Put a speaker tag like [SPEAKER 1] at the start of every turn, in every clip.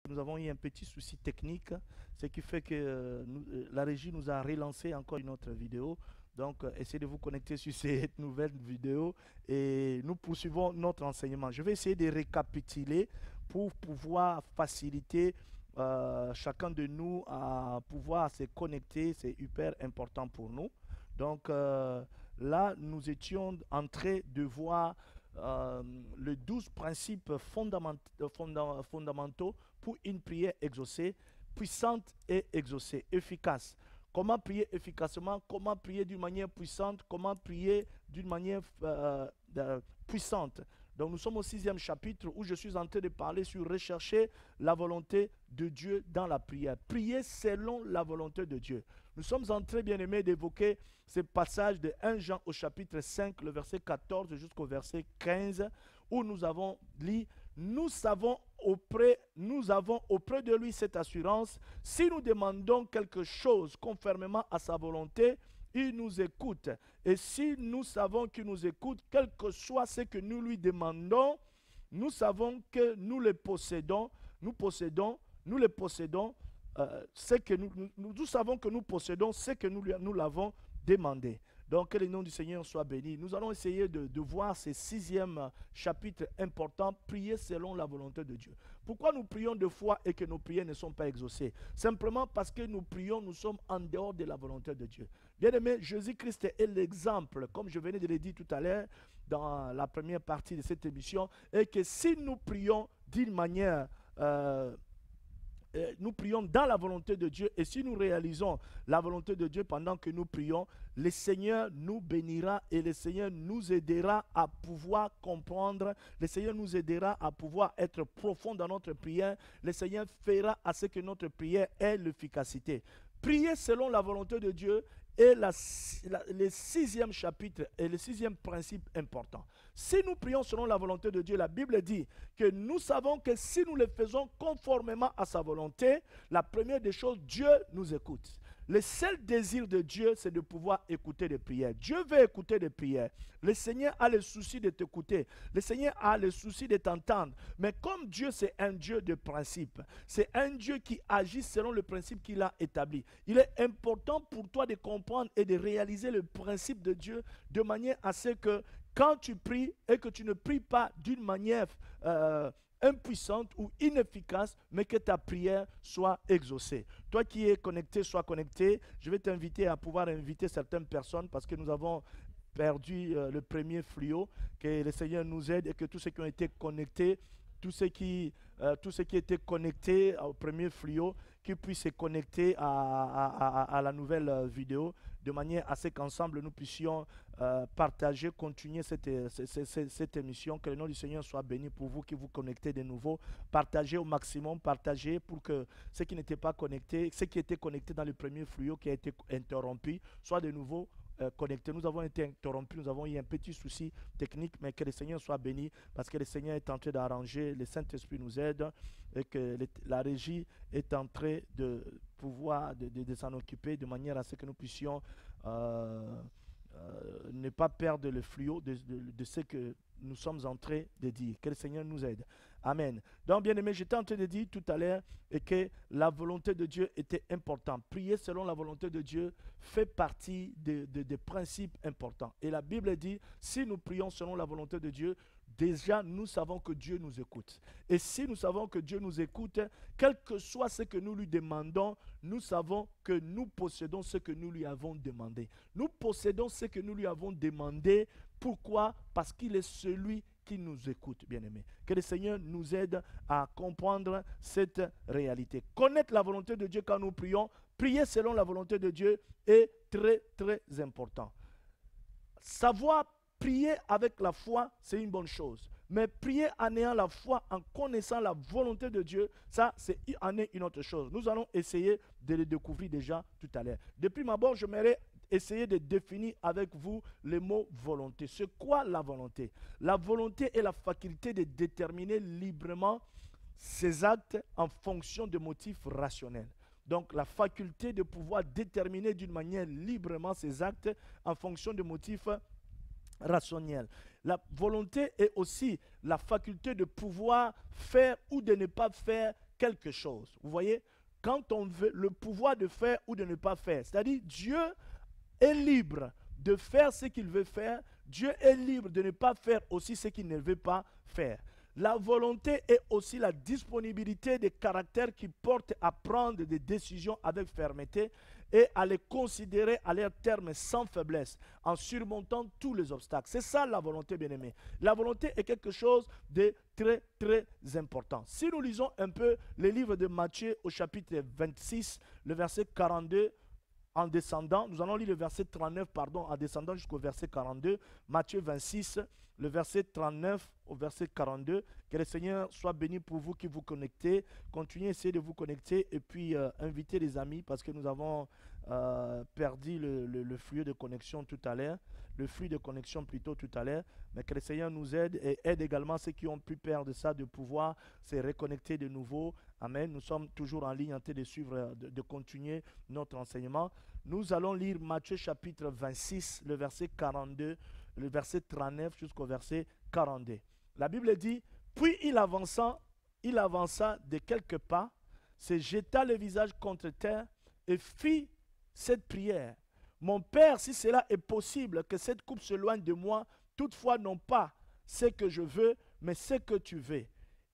[SPEAKER 1] Nous avons eu un petit souci technique, ce qui fait que la régie nous a relancé encore une autre vidéo. Donc, essayez de vous connecter sur cette nouvelle vidéo et nous poursuivons notre enseignement. Je vais essayer de récapituler pour pouvoir faciliter chacun de nous à pouvoir se connecter. C'est hyper important pour nous. Donc, là, nous étions en train de voir les 12 principes fondamentaux pour une prière exaucée, puissante et exaucée, efficace. Comment prier efficacement, comment prier d'une manière puissante, comment prier d'une manière puissante. Donc nous sommes au 6e chapitre où je suis en train de parler sur rechercher la volonté de Dieu dans la prière. Prier selon la volonté de Dieu. Nous sommes en train, bien aimés, d'évoquer ce passage de 1 Jean au chapitre 5, le verset 14 jusqu'au verset 15, où nous avons lu, nous avons auprès de lui cette assurance, si nous demandons quelque chose conformément à sa volonté, il nous écoute. Et si nous savons qu'il nous écoute, quel que soit ce que nous lui demandons, nous savons que nous le possédons, nous savons que nous possédons ce que nous l'avons demandé. Donc, que le nom du Seigneur soit béni. Nous allons essayer de voir ce 6e chapitre important, prier selon la volonté de Dieu. Pourquoi nous prions deux fois et que nos prières ne sont pas exaucées? Simplement parce que nous prions, nous sommes en dehors de la volonté de Dieu. Bien-aimé, Jésus-Christ est l'exemple, comme je venais de le dire tout à l'heure, dans la première partie de cette émission, et que si nous prions d'une manière... nous prions dans la volonté de Dieu et si nous réalisons la volonté de Dieu pendant que nous prions, le Seigneur nous bénira et le Seigneur nous aidera à pouvoir comprendre, le Seigneur nous aidera à pouvoir être profond dans notre prière, le Seigneur fera à ce que notre prière ait l'efficacité. Prier selon la volonté de Dieu est le 6e chapitre et le 6e principe important. Si nous prions selon la volonté de Dieu, la Bible dit que nous savons que si nous le faisons conformément à sa volonté, la première des choses, Dieu nous écoute. Le seul désir de Dieu, c'est de pouvoir écouter des prières. Dieu veut écouter des prières. Le Seigneur a le souci de t'écouter. Le Seigneur a le souci de t'entendre. Mais comme Dieu, c'est un Dieu de principe, c'est un Dieu qui agit selon le principe qu'il a établi. Il est important pour toi de comprendre et de réaliser le principe de Dieu de manière à ce que quand tu pries et que tu ne pries pas d'une manière impuissante ou inefficace, mais que ta prière soit exaucée. Toi qui es connecté, sois connecté. Je vais t'inviter à pouvoir inviter certaines personnes parce que nous avons perdu le premier fluo. Que le Seigneur nous aide et que tous ceux qui ont été connectés, tous ceux qui étaient connectés au premier fluo, qui puissent se connecter à la nouvelle vidéo, de manière à ce qu'ensemble nous puissions partager, continuer cette émission. Que le nom du Seigneur soit béni pour vous qui vous connectez de nouveau. Partagez au maximum, partagez pour que ceux qui n'étaient pas connectés, ceux qui étaient connectés dans le premier fluo qui a été interrompu, soient de nouveau connectés. Nous avons été interrompus, nous avons eu un petit souci technique, mais que le Seigneur soit béni parce que le Seigneur est en train d'arranger, le Saint-Esprit nous aide et que la régie est en train de pouvoir de s'en occuper de manière à ce que nous puissions ne pas perdre le fluo de ce que nous sommes en train de dire. Que le Seigneur nous aide. Amen. Donc, bien aimé, j'étais en train de dire tout à l'heure que la volonté de Dieu était importante. Prier selon la volonté de Dieu fait partie des principes importants. Et la Bible dit, si nous prions selon la volonté de Dieu, déjà nous savons que Dieu nous écoute. Et si nous savons que Dieu nous écoute, quel que soit ce que nous lui demandons, nous savons que nous possédons ce que nous lui avons demandé. Nous possédons ce que nous lui avons demandé. Pourquoi? Parce qu'il est celui qui nous écoute, bien-aimés. Que le Seigneur nous aide à comprendre cette réalité. Connaître la volonté de Dieu quand nous prions, prier selon la volonté de Dieu est très, très important. Savoir prier avec la foi, c'est une bonne chose. Mais prier en ayant la foi, en connaissant la volonté de Dieu, ça, c'est en est une autre chose. Nous allons essayer de le découvrir déjà tout à l'heure. Depuis ma bord, j'aimerais essayer de définir avec vous le mot volonté. C'est quoi la volonté? La volonté est la faculté de déterminer librement ses actes en fonction de motifs rationnels. Donc, la faculté de pouvoir déterminer d'une manière librement ses actes en fonction de motifs rationnels. La volonté est aussi la faculté de pouvoir faire ou de ne pas faire quelque chose. Vous voyez, quand on veut le pouvoir de faire ou de ne pas faire, c'est-à-dire Dieu est libre de faire ce qu'il veut faire, Dieu est libre de ne pas faire aussi ce qu'il ne veut pas faire. La volonté est aussi la disponibilité des caractères qui portent à prendre des décisions avec fermeté et à les considérer à leur terme sans faiblesse, en surmontant tous les obstacles. C'est ça la volonté, bien-aimée. La volonté est quelque chose de très, très important. Si nous lisons un peu le livre de Matthieu au chapitre 26, le verset 42, en descendant, nous allons lire le verset 39, pardon, en descendant jusqu'au verset 42, Matthieu 26, le verset 39 au verset 42. Que le Seigneur soit béni pour vous qui vous connectez. Continuez à essayer de vous connecter et puis invitez les amis parce que nous avons perdu le flux de connexion tout à l'heure. Le flux de connexion plutôt tout à l'heure. Mais que le Seigneur nous aide et aide également ceux qui ont pu perdre ça de pouvoir se reconnecter de nouveau. Amen. Nous sommes toujours en ligne en train de suivre, de continuer notre enseignement. Nous allons lire Matthieu chapitre 26, le verset 42, le verset 39 jusqu'au verset 42. La Bible dit, puis il avança de quelques pas, se jeta le visage contre terre et fit cette prière. Mon Père, si cela est possible, que cette coupe s'éloigne de moi, toutefois non pas ce que je veux, mais ce que tu veux.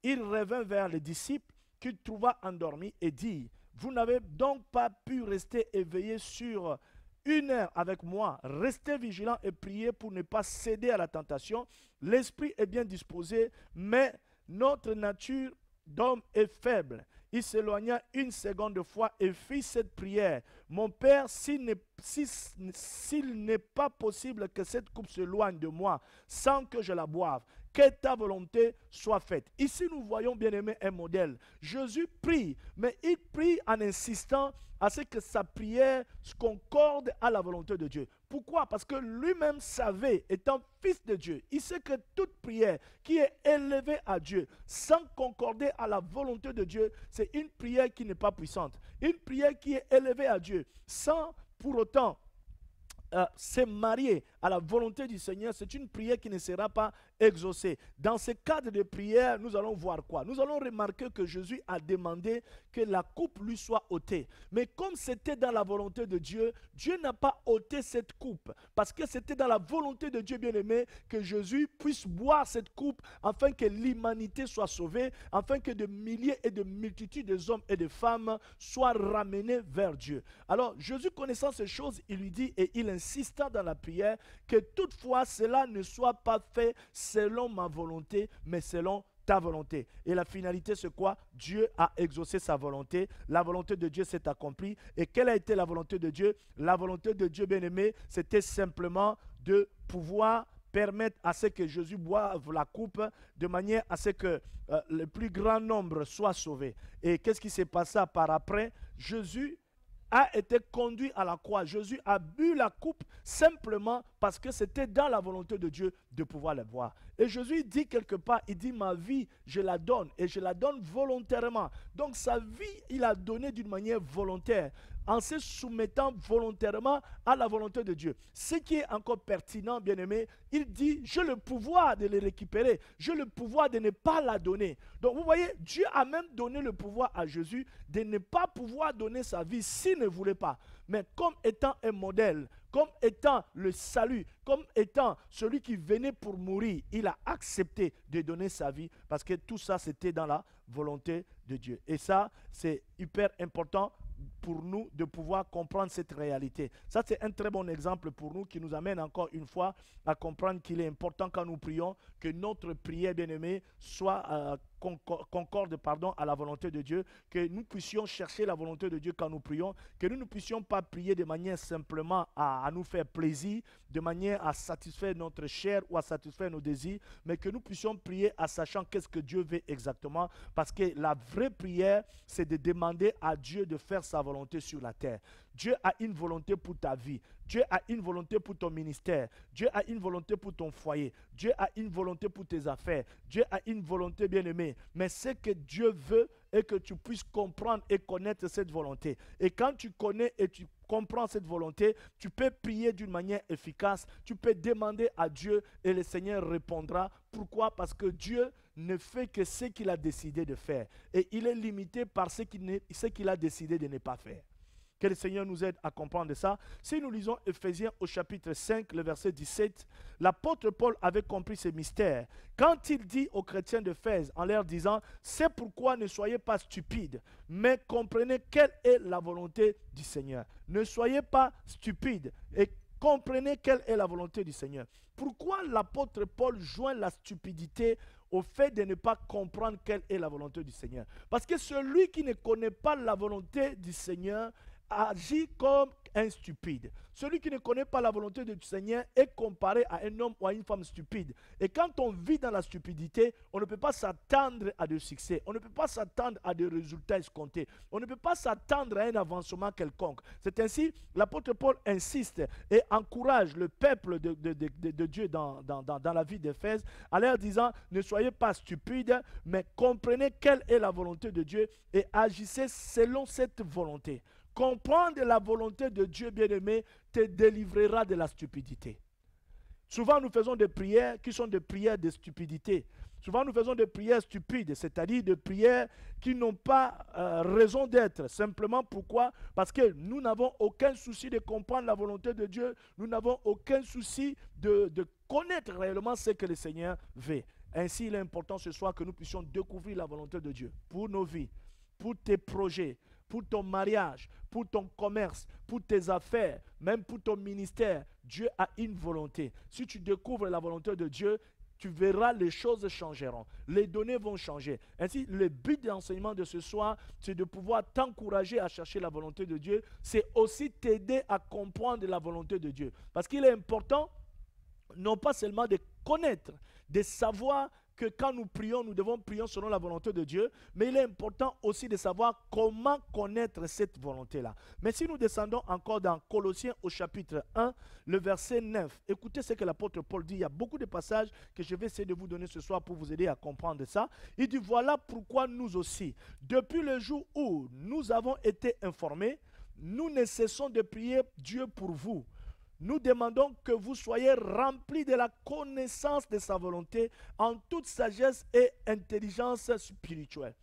[SPEAKER 1] Il revint vers les disciples qu'il trouva endormis et dit, vous n'avez donc pas pu rester éveillés sur 1 heure avec moi. Restez vigilants et priez pour ne pas céder à la tentation. L'esprit est bien disposé, mais notre nature d'homme est faible. Il s'éloigna une seconde fois et fit cette prière. Mon Père, s'il n'est pas possible que cette coupe s'éloigne de moi sans que je la boive, que ta volonté soit faite. Ici, nous voyons, bien aimé, un modèle. Jésus prie, mais il prie en insistant à ce que sa prière concorde à la volonté de Dieu. Pourquoi? Parce que lui-même savait, étant fils de Dieu, il sait que toute prière qui est élevée à Dieu sans concorder à la volonté de Dieu, c'est une prière qui n'est pas puissante. Une prière qui est élevée à Dieu sans pour autant se marier à la volonté du Seigneur, c'est une prière qui ne sera pas exaucée. Dans ce cadre de prière, nous allons voir quoi? Nous allons remarquer que Jésus a demandé que la coupe lui soit ôtée. Mais comme c'était dans la volonté de Dieu, Dieu n'a pas ôté cette coupe. Parce que c'était dans la volonté de Dieu, bien-aimé, que Jésus puisse boire cette coupe afin que l'humanité soit sauvée, afin que de milliers et de multitudes d'hommes et de femmes soient ramenés vers Dieu. Alors, Jésus connaissant ces choses, il lui dit et il insista dans la prière que toutefois cela ne soit pas fait selon ma volonté, mais selon ta volonté. Et la finalité, c'est quoi? Dieu a exaucé sa volonté. La volonté de Dieu s'est accomplie. Et quelle a été la volonté de Dieu? La volonté de Dieu, bien-aimé, c'était simplement de pouvoir permettre à ce que Jésus boive la coupe de manière à ce que le plus grand nombre soit sauvé. Et qu'est-ce qui s'est passé par après? Jésus a été conduit à la croix. Jésus a bu la coupe simplement parce que c'était dans la volonté de Dieu de pouvoir la boire. Et Jésus dit quelque part, il dit ma vie, je la donne et je la donne volontairement. Donc sa vie, il a donné d'une manière volontaire, en se soumettant volontairement à la volonté de Dieu. Ce qui est encore pertinent, bien-aimé, il dit, j'ai le pouvoir de les récupérer, j'ai le pouvoir de ne pas la donner. Donc vous voyez, Dieu a même donné le pouvoir à Jésus de ne pas pouvoir donner sa vie s'il ne voulait pas. Mais comme étant un modèle, comme étant le salut, comme étant celui qui venait pour mourir, il a accepté de donner sa vie parce que tout ça, c'était dans la volonté de Dieu. Et ça, c'est hyper important pour nous de pouvoir comprendre cette réalité. Ça, c'est un très bon exemple pour nous qui nous amène encore une fois à comprendre qu'il est important quand nous prions que notre prière, bien-aimée, soit concorde à la volonté de Dieu, que nous puissions chercher la volonté de Dieu quand nous prions, que nous ne puissions pas prier de manière simplement à nous faire plaisir, de manière à satisfaire notre chair ou à satisfaire nos désirs, mais que nous puissions prier en sachant qu'est-ce que Dieu veut exactement, parce que la vraie prière, c'est de demander à Dieu de faire sa volonté sur la terre. Dieu a une volonté pour ta vie. Dieu a une volonté pour ton ministère. Dieu a une volonté pour ton foyer. Dieu a une volonté pour tes affaires. Dieu a une volonté, bien-aimée. Mais ce que Dieu veut est que tu puisses comprendre et connaître cette volonté. Et quand tu connais et tu comprends cette volonté, tu peux prier d'une manière efficace. Tu peux demander à Dieu et le Seigneur répondra. Pourquoi? Parce que Dieu ne fait que ce qu'il a décidé de faire. Et il est limité par ce qu'il a décidé de ne pas faire. Que le Seigneur nous aide à comprendre ça. Si nous lisons Éphésiens au chapitre 5, le verset 17, l'apôtre Paul avait compris ce mystère. Quand il dit aux chrétiens d'Éphèse, en leur disant, c'est pourquoi ne soyez pas stupides, mais comprenez quelle est la volonté du Seigneur. Ne soyez pas stupides et comprenez quelle est la volonté du Seigneur. Pourquoi l'apôtre Paul joint la stupidité au fait de ne pas comprendre quelle est la volonté du Seigneur? Parce que celui qui ne connaît pas la volonté du Seigneur agit comme un stupide. Celui qui ne connaît pas la volonté du Seigneur est comparé à un homme ou à une femme stupide. Et quand on vit dans la stupidité, on ne peut pas s'attendre à du succès. On ne peut pas s'attendre à des résultats escomptés. On ne peut pas s'attendre à un avancement quelconque. C'est ainsi, l'apôtre Paul insiste et encourage le peuple de Dieu dans la vie d'Éphèse en leur disant, ne soyez pas stupides, mais comprenez quelle est la volonté de Dieu et agissez selon cette volonté. Comprendre la volonté de Dieu, bien-aimé, te délivrera de la stupidité. Souvent, nous faisons des prières qui sont des prières de stupidité. Souvent, nous faisons des prières stupides, c'est-à-dire des prières qui n'ont pas raison d'être. Simplement pourquoi? Parce que nous n'avons aucun souci de comprendre la volonté de Dieu. Nous n'avons aucun souci de connaître réellement ce que le Seigneur veut. Ainsi, il est important ce soir que nous puissions découvrir la volonté de Dieu pour nos vies, pour tes projets, pour ton mariage, pour ton commerce, pour tes affaires, même pour ton ministère. Dieu a une volonté. Si tu découvres la volonté de Dieu, tu verras les choses changeront. Les données vont changer. Ainsi, le but de l'enseignement de ce soir, c'est de pouvoir t'encourager à chercher la volonté de Dieu. C'est aussi t'aider à comprendre la volonté de Dieu. Parce qu'il est important, non pas seulement de connaître, de savoir que quand nous prions, nous devons prier selon la volonté de Dieu, mais il est important aussi de savoir comment connaître cette volonté-là. Mais si nous descendons encore dans Colossiens au chapitre 1, le verset 9, écoutez ce que l'apôtre Paul dit. Il y a beaucoup de passages que je vais essayer de vous donner ce soir pour vous aider à comprendre ça. Il dit, voilà pourquoi nous aussi, depuis le jour où nous avons été informés, nous ne cessons de prier Dieu pour vous. Nous demandons que vous soyez remplis de la connaissance de sa volonté en toute sagesse et intelligence spirituelle.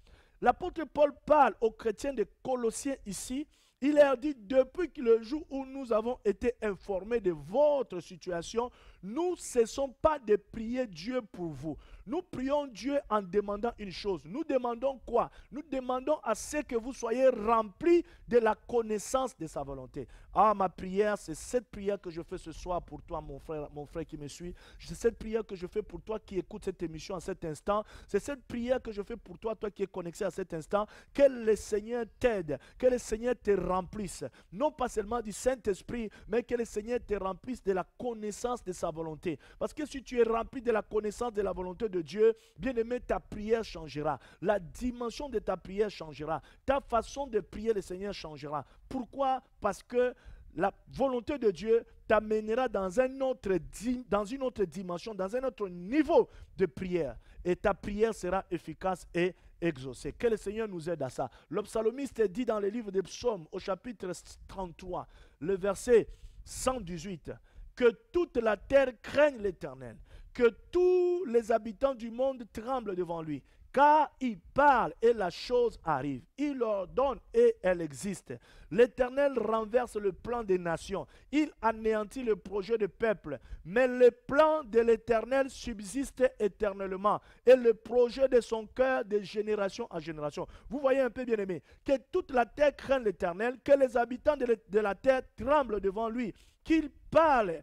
[SPEAKER 1] L'apôtre Paul parle aux chrétiens de Colossiens ici. Il leur dit, depuis le jour où nous avons été informés de votre situation, nous ne cessons pas de prier Dieu pour vous. Nous prions Dieu en demandant une chose. Nous demandons quoi? Nous demandons à ce que vous soyez remplis de la connaissance de sa volonté. Ah, ma prière, c'est cette prière que je fais ce soir pour toi, mon frère qui me suit. C'est cette prière que je fais pour toi qui écoute cette émission à cet instant. C'est cette prière que je fais pour toi, toi qui es connecté à cet instant. Que le Seigneur t'aide, que le Seigneur te remplisse. Non pas seulement du Saint-Esprit, mais que le Seigneur te remplisse de la connaissance de sa volonté. Parce que si tu es rempli de la connaissance de la volonté de Dieu, bien-aimé, ta prière changera. La dimension de ta prière changera. Ta façon de prier le Seigneur changera. Pourquoi? Parce que la volonté de Dieu t'amènera dans une autre dimension, dans un autre niveau de prière. Et ta prière sera efficace et exaucée. Que le Seigneur nous aide à ça. Le psalmiste dit dans le livre des psaumes, au chapitre 33, le verset 118, que toute la terre craigne l'Éternel, que tous les habitants du monde tremblent devant lui. Car il parle et la chose arrive. Il ordonne et elle existe. L'Éternel renverse le plan des nations. Il anéantit le projet du peuple. Mais le plan de l'Éternel subsiste éternellement. Et le projet de son cœur de génération en génération. Vous voyez un peu, bien aimé, que toute la terre craint l'Éternel, que les habitants de la terre tremblent devant lui. Qu'il parle.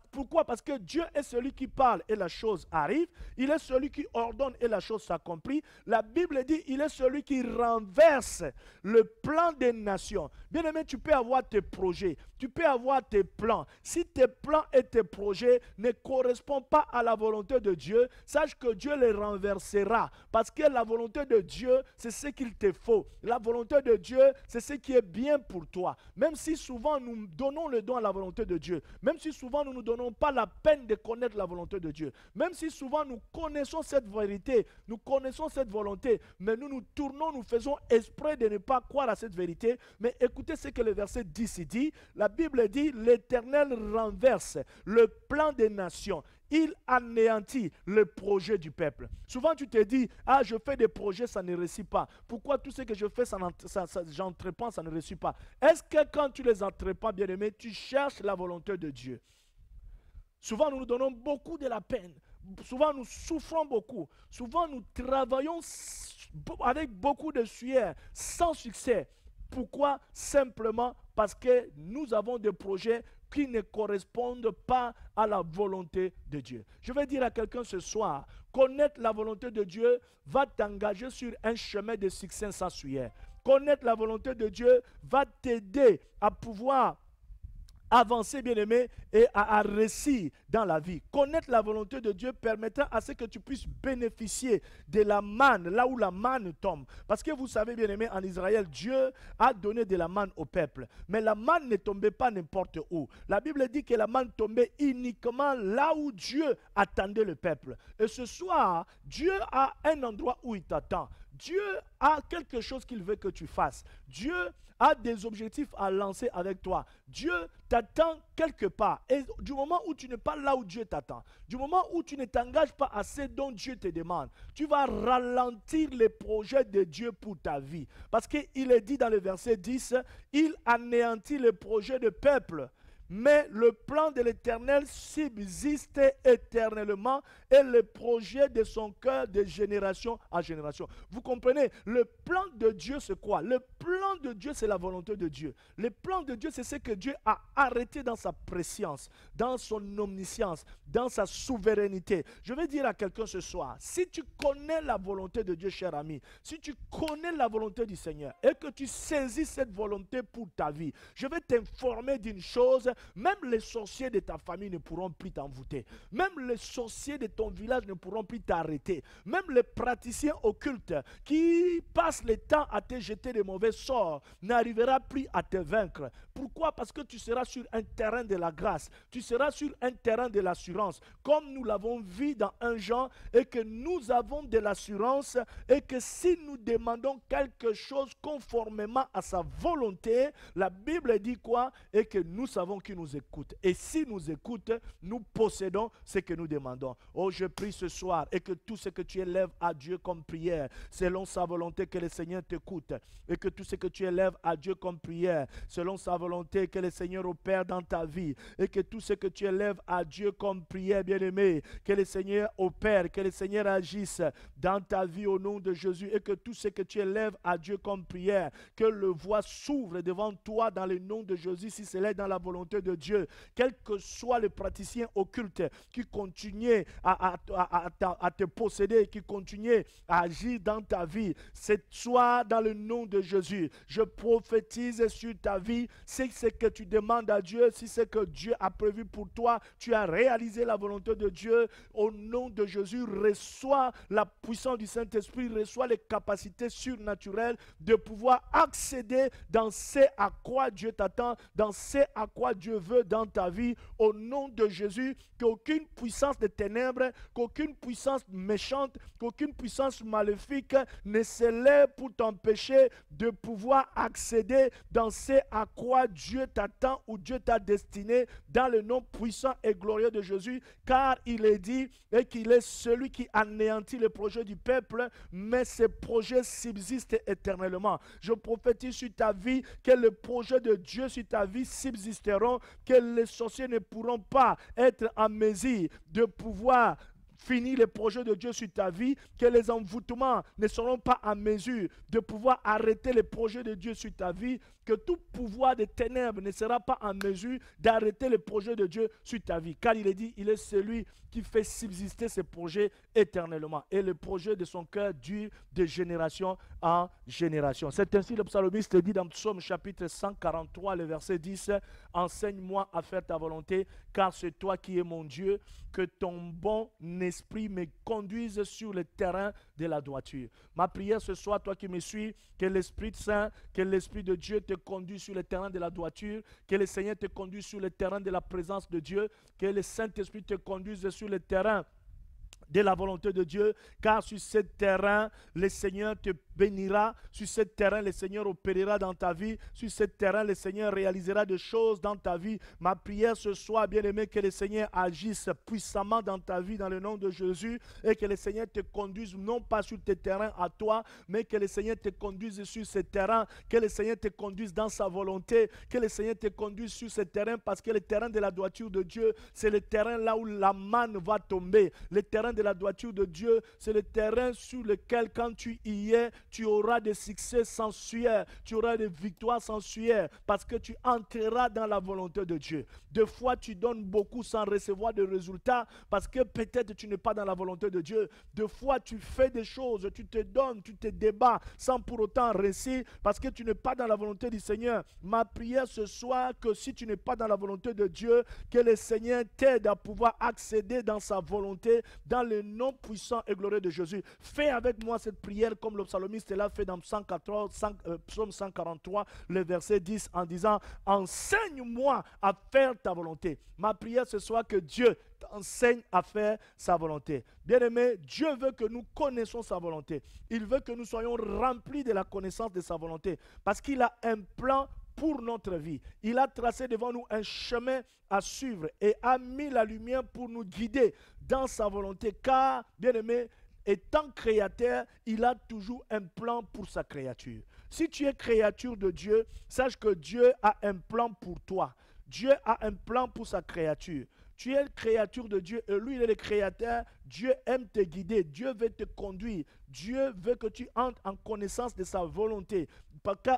[SPEAKER 1] Pourquoi? Parce que Dieu est celui qui parle et la chose arrive. Il est celui qui ordonne et la chose s'accomplit. La Bible dit il est celui qui renverse le plan des nations. Bien aimé, tu peux avoir tes projets, tu peux avoir tes plans. Si tes plans et tes projets ne correspondent pas à la volonté de Dieu, sache que Dieu les renversera. Parce que la volonté de Dieu, c'est ce qu'il te faut. La volonté de Dieu, c'est ce qui est bien pour toi. Même si souvent nous donnons le don à la volonté de Dieu, même si souvent nous ne nous donnons pas la peine de connaître la volonté de Dieu, même si souvent nous connaissons cette vérité, nous connaissons cette volonté, mais nous nous tournons, nous faisons exprès de ne pas croire à cette vérité. Mais écoutez ce que le verset 10 dit. La Bible dit, l'Éternel renverse le plan des nations. il anéantit le projet du peuple. Souvent tu te dis, ah je fais des projets, ça ne réussit pas. Pourquoi tout ce que je fais, j'entreprends, ça ne réussit pas? Est-ce que quand tu les entreprends, bien-aimé, tu cherches la volonté de Dieu? Souvent nous nous donnons beaucoup de la peine. Souvent nous souffrons beaucoup. Souvent nous travaillons avec beaucoup de sueur, sans succès. Pourquoi? Simplement parce que nous avons des projets qui ne correspondent pas à la volonté de Dieu. Je vais dire à quelqu'un ce soir, connaître la volonté de Dieu va t'engager sur un chemin de succès sans sueur. Connaître la volonté de Dieu va t'aider à pouvoir avancer, bien-aimé, et à réussir dans la vie. Connaître la volonté de Dieu permettra à ce que tu puisses bénéficier de la manne, là où la manne tombe. Parce que vous savez, bien-aimé, en Israël, Dieu a donné de la manne au peuple. Mais la manne ne tombait pas n'importe où. La Bible dit que la manne tombait uniquement là où Dieu attendait le peuple. Et ce soir, Dieu a un endroit où il t'attend. Dieu a quelque chose qu'il veut que tu fasses. Dieu a des objectifs à lancer avec toi. Dieu t'attend quelque part. Et du moment où tu n'es pas là où Dieu t'attend, du moment où tu ne t'engages pas à ce dont Dieu te demande, tu vas ralentir les projets de Dieu pour ta vie. Parce qu'il est dit dans le verset 10, il anéantit les projets du peuple. Mais le plan de l'Éternel subsiste éternellement et le projet de son cœur de génération en génération. Vous comprenez? Le plan de Dieu, c'est quoi? Le plan de Dieu, c'est la volonté de Dieu. Le plan de Dieu, c'est ce que Dieu a arrêté dans sa préscience, dans son omniscience, dans sa souveraineté. Je vais dire à quelqu'un ce soir, si tu connais la volonté de Dieu, cher ami, si tu connais la volonté du Seigneur et que tu saisis cette volonté pour ta vie, je vais t'informer d'une chose. Même les sorciers de ta famille ne pourront plus t'envoûter. Même les sorciers de ton village ne pourront plus t'arrêter. Même les praticiens occultes qui passent le temps à te jeter de mauvais sorts n'arriveront plus à te vaincre. Pourquoi? Parce que tu seras sur un terrain de la grâce. Tu seras sur un terrain de l'assurance. Comme nous l'avons vu dans 1 Jean et que nous avons de l'assurance et que si nous demandons quelque chose conformément à sa volonté, la Bible dit quoi? Et que nous savons qui nous écoute. Et si nous écoute, nous possédons ce que nous demandons. Oh, je prie ce soir et que tout ce que tu élèves à Dieu comme prière, selon sa volonté, que le Seigneur t'écoute. Et que tout ce que tu élèves à Dieu comme prière, selon sa volonté, que le Seigneur opère dans ta vie. Et que tout ce que tu élèves à Dieu comme prière, bien-aimé, que le Seigneur opère, que le Seigneur agisse dans ta vie au nom de Jésus. Et que tout ce que tu élèves à Dieu comme prière, que le voie s'ouvre devant toi dans le nom de Jésus, si c'est là dans la volonté de Dieu, quel que soit le praticien occulte qui continue à te posséder, qui continue à agir dans ta vie, c'est toi dans le nom de Jésus. Je prophétise sur ta vie, si c'est ce que tu demandes à Dieu, si c'est ce que Dieu a prévu pour toi, tu as réalisé la volonté de Dieu, au nom de Jésus, reçois la puissance du Saint-Esprit, reçois les capacités surnaturelles de pouvoir accéder dans ce à quoi Dieu t'attend, dans ce à quoi Dieu veut dans ta vie, au nom de Jésus, qu'aucune puissance de ténèbres, qu'aucune puissance méchante, qu'aucune puissance maléfique ne se lève pour t'empêcher de pouvoir accéder dans ce à quoi Dieu t'attend ou Dieu t'a destiné, dans le nom puissant et glorieux de Jésus, car il est dit et qu'il est celui qui anéantit le projet du peuple, mais ces projets subsistent éternellement. Je prophétise sur ta vie que le projet de Dieu sur ta vie subsisteront, que les sorciers ne pourront pas être en mesure de pouvoir finir les projets de Dieu sur ta vie, que les envoûtements ne seront pas en mesure de pouvoir arrêter les projets de Dieu sur ta vie, que tout pouvoir des ténèbres ne sera pas en mesure d'arrêter les projets de Dieu sur ta vie. Car il est dit, il est celui qui fait subsister ses projets éternellement. Et le projet de son cœur dure de génération en génération. C'est ainsi le psalmiste dit dans Psaume chapitre 143, le verset 10, « Enseigne-moi à faire ta volonté, car c'est toi qui es mon Dieu, que ton bon esprit me conduise sur le terrain de la droiture. » Ma prière ce soir, toi qui me suis, que l'Esprit Saint, que l'Esprit de Dieu te conduise sur le terrain de la droiture, que le Seigneur te conduise sur le terrain de la présence de Dieu, que le Saint-Esprit te conduise sur le terrain de la volonté de Dieu, car sur ce terrain, le Seigneur te bénira, sur ce terrain, le Seigneur opérera dans ta vie, sur ce terrain, le Seigneur réalisera des choses dans ta vie. Ma prière ce soir, bien-aimé, que le Seigneur agisse puissamment dans ta vie, dans le nom de Jésus, et que le Seigneur te conduise, non pas sur tes terrains à toi, mais que le Seigneur te conduise sur ce terrain, que le Seigneur te conduise dans sa volonté, que le Seigneur te conduise sur ce terrain, parce que le terrain de la droiture de Dieu, c'est le terrain là où la manne va tomber. Le terrain de la droiture de Dieu, c'est le terrain sur lequel, quand tu y es, tu auras des succès sans sueur, tu auras des victoires sans sueur, parce que tu entreras dans la volonté de Dieu. Des fois, tu donnes beaucoup sans recevoir de résultats, parce que peut-être tu n'es pas dans la volonté de Dieu. Des fois, tu fais des choses, tu te donnes, tu te débats, sans pour autant réussir, parce que tu n'es pas dans la volonté du Seigneur. Ma prière ce soir, que si tu n'es pas dans la volonté de Dieu, que le Seigneur t'aide à pouvoir accéder dans sa volonté, dans le nom puissant et glorieux de Jésus. Fais avec moi cette prière comme le psalmiste l'a fait dans Psaume 143, le verset 10, en disant « Enseigne-moi à faire ta volonté ». Ma prière ce soir, que Dieu t'enseigne à faire sa volonté. Bien-aimé, Dieu veut que nous connaissions sa volonté. Il veut que nous soyons remplis de la connaissance de sa volonté, parce qu'il a un plan pour notre vie. Il a tracé devant nous un chemin à suivre et a mis la lumière pour nous guider dans sa volonté, car, bien-aimé, étant créateur, il a toujours un plan pour sa créature. Si tu es créature de Dieu, sache que Dieu a un plan pour toi. Dieu a un plan pour sa créature. Tu es créature de Dieu et lui, il est le créateur. Dieu aime te guider. Dieu veut te conduire. Dieu veut que tu entres en connaissance de sa volonté.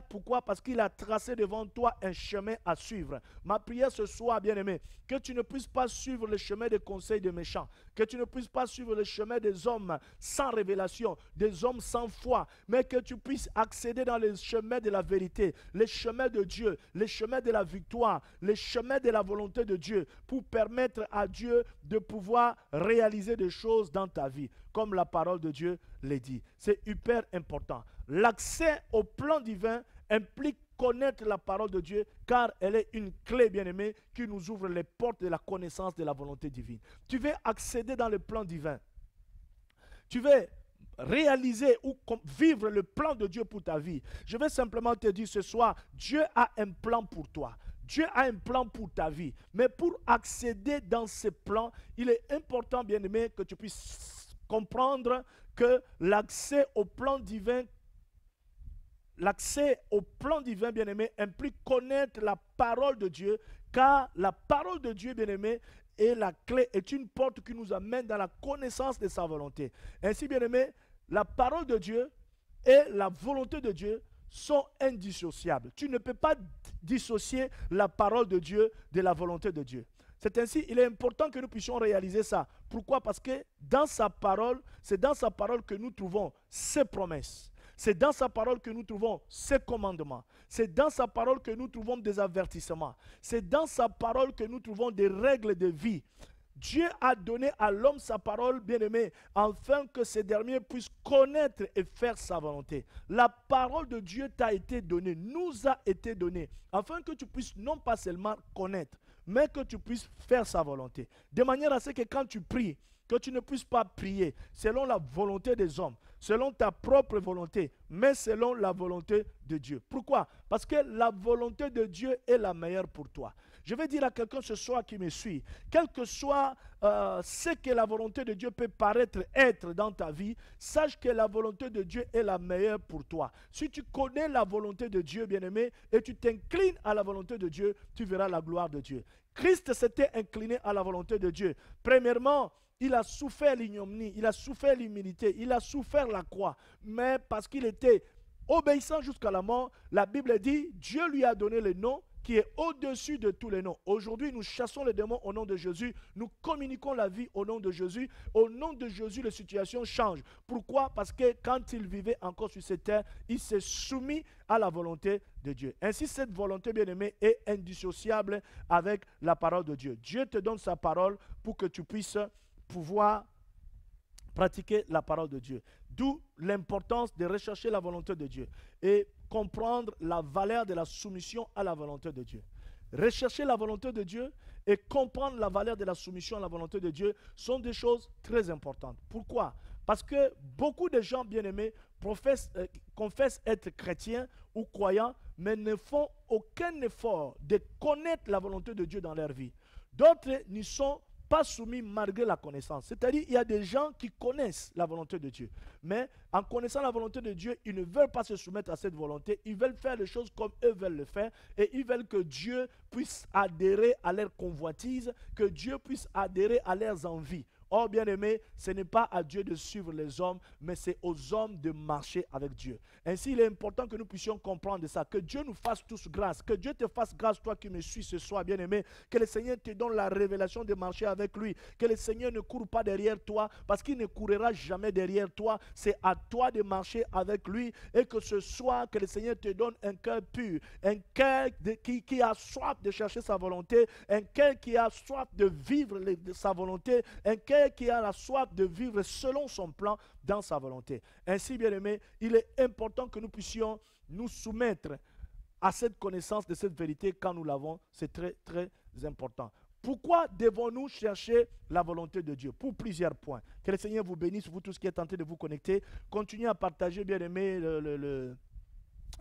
[SPEAKER 1] Pourquoi? Parce qu'il a tracé devant toi un chemin à suivre. Ma prière ce soir, bien-aimé, que tu ne puisses pas suivre le chemin des conseils des méchants, que tu ne puisses pas suivre le chemin des hommes sans révélation, des hommes sans foi, mais que tu puisses accéder dans le chemin de la vérité, le chemin de Dieu, le chemin de la victoire, le chemin de la volonté de Dieu, pour permettre à Dieu de pouvoir réaliser des choses dans ta vie, comme la parole de Dieu le dit. C'est hyper important. L'accès au plan divin implique connaître la parole de Dieu, car elle est une clé, bien-aimée, qui nous ouvre les portes de la connaissance de la volonté divine. Tu veux accéder dans le plan divin. Tu veux réaliser ou vivre le plan de Dieu pour ta vie. Je vais simplement te dire ce soir, Dieu a un plan pour toi. Dieu a un plan pour ta vie. Mais pour accéder dans ce plan, il est important, bien-aimé, que tu puisses comprendre que l'accès au plan divin, bien-aimé, implique connaître la parole de Dieu, car la parole de Dieu, bien-aimé, est la clé, est une porte qui nous amène dans la connaissance de sa volonté. Ainsi, bien-aimé, la parole de Dieu et la volonté de Dieu sont indissociables. Tu ne peux pas dissocier la parole de Dieu de la volonté de Dieu. C'est ainsi, il est important que nous puissions réaliser ça. Pourquoi? Parce que dans sa parole, c'est dans sa parole que nous trouvons ses promesses. C'est dans sa parole que nous trouvons ses commandements. C'est dans sa parole que nous trouvons des avertissements. C'est dans sa parole que nous trouvons des règles de vie. Dieu a donné à l'homme sa parole, bien-aimé, afin que ce dernier puisse connaître et faire sa volonté. La parole de Dieu t'a été donnée, nous a été donnée, afin que tu puisses non pas seulement connaître, mais que tu puisses faire sa volonté. De manière à ce que quand tu pries, que tu ne puisses pas prier selon la volonté des hommes, selon ta propre volonté, mais selon la volonté de Dieu. Pourquoi? Parce que la volonté de Dieu est la meilleure pour toi. Je vais dire à quelqu'un ce soir qui me suit, quel que soit ce que la volonté de Dieu peut paraître être dans ta vie, sache que la volonté de Dieu est la meilleure pour toi. Si tu connais la volonté de Dieu, bien-aimé, et tu t'inclines à la volonté de Dieu, tu verras la gloire de Dieu. Christ s'était incliné à la volonté de Dieu. Premièrement, il a souffert l'ignominie, il a souffert l'humilité, il a souffert la croix. Mais parce qu'il était obéissant jusqu'à la mort, la Bible dit, Dieu lui a donné le nom qui est au-dessus de tous les noms. Aujourd'hui, nous chassons les démons au nom de Jésus, nous communiquons la vie au nom de Jésus. Au nom de Jésus, les situations changent. Pourquoi? Parce que quand il vivait encore sur cette terre, il s'est soumis à la volonté de Dieu. Ainsi, cette volonté, bien-aimée, est indissociable avec la parole de Dieu. Dieu te donne sa parole pour que tu puisses pouvoir pratiquer la parole de Dieu. D'où l'importance de rechercher la volonté de Dieu et comprendre la valeur de la soumission à la volonté de Dieu. rechercher la volonté de Dieu et comprendre la valeur de la soumission à la volonté de Dieu sont des choses très importantes. Pourquoi? Parce que beaucoup de gens bien-aimés confessent être chrétiens ou croyants, mais ne font aucun effort de connaître la volonté de Dieu dans leur vie. D'autres n'y sont pas soumis malgré la connaissance. C'est-à-dire, il y a des gens qui connaissent la volonté de Dieu. Mais en connaissant la volonté de Dieu, ils ne veulent pas se soumettre à cette volonté. Ils veulent faire les choses comme eux veulent le faire. Et ils veulent que Dieu puisse adhérer à leurs convoitises, que Dieu puisse adhérer à leurs envies. Or, bien-aimé, ce n'est pas à Dieu de suivre les hommes, mais c'est aux hommes de marcher avec Dieu. Ainsi, il est important que nous puissions comprendre ça, que Dieu nous fasse tous grâce, que Dieu te fasse grâce, toi qui me suis ce soir, bien-aimé, que le Seigneur te donne la révélation de marcher avec lui, que le Seigneur ne court pas derrière toi, parce qu'il ne courra jamais derrière toi, c'est à toi de marcher avec lui, et que ce soir, que le Seigneur te donne un cœur pur, un cœur qui a soif de chercher sa volonté, un cœur qui a soif de vivre sa volonté, un cœur qui a la soif de vivre selon son plan dans sa volonté. Ainsi, bien-aimé, il est important que nous puissions nous soumettre à cette connaissance de cette vérité quand nous l'avons. C'est très, très important. Pourquoi devons-nous chercher la volonté de Dieu? Pour plusieurs points. Que le Seigneur vous bénisse, vous tous qui êtes tentés de vous connecter. Continuez à partager, bien-aimé,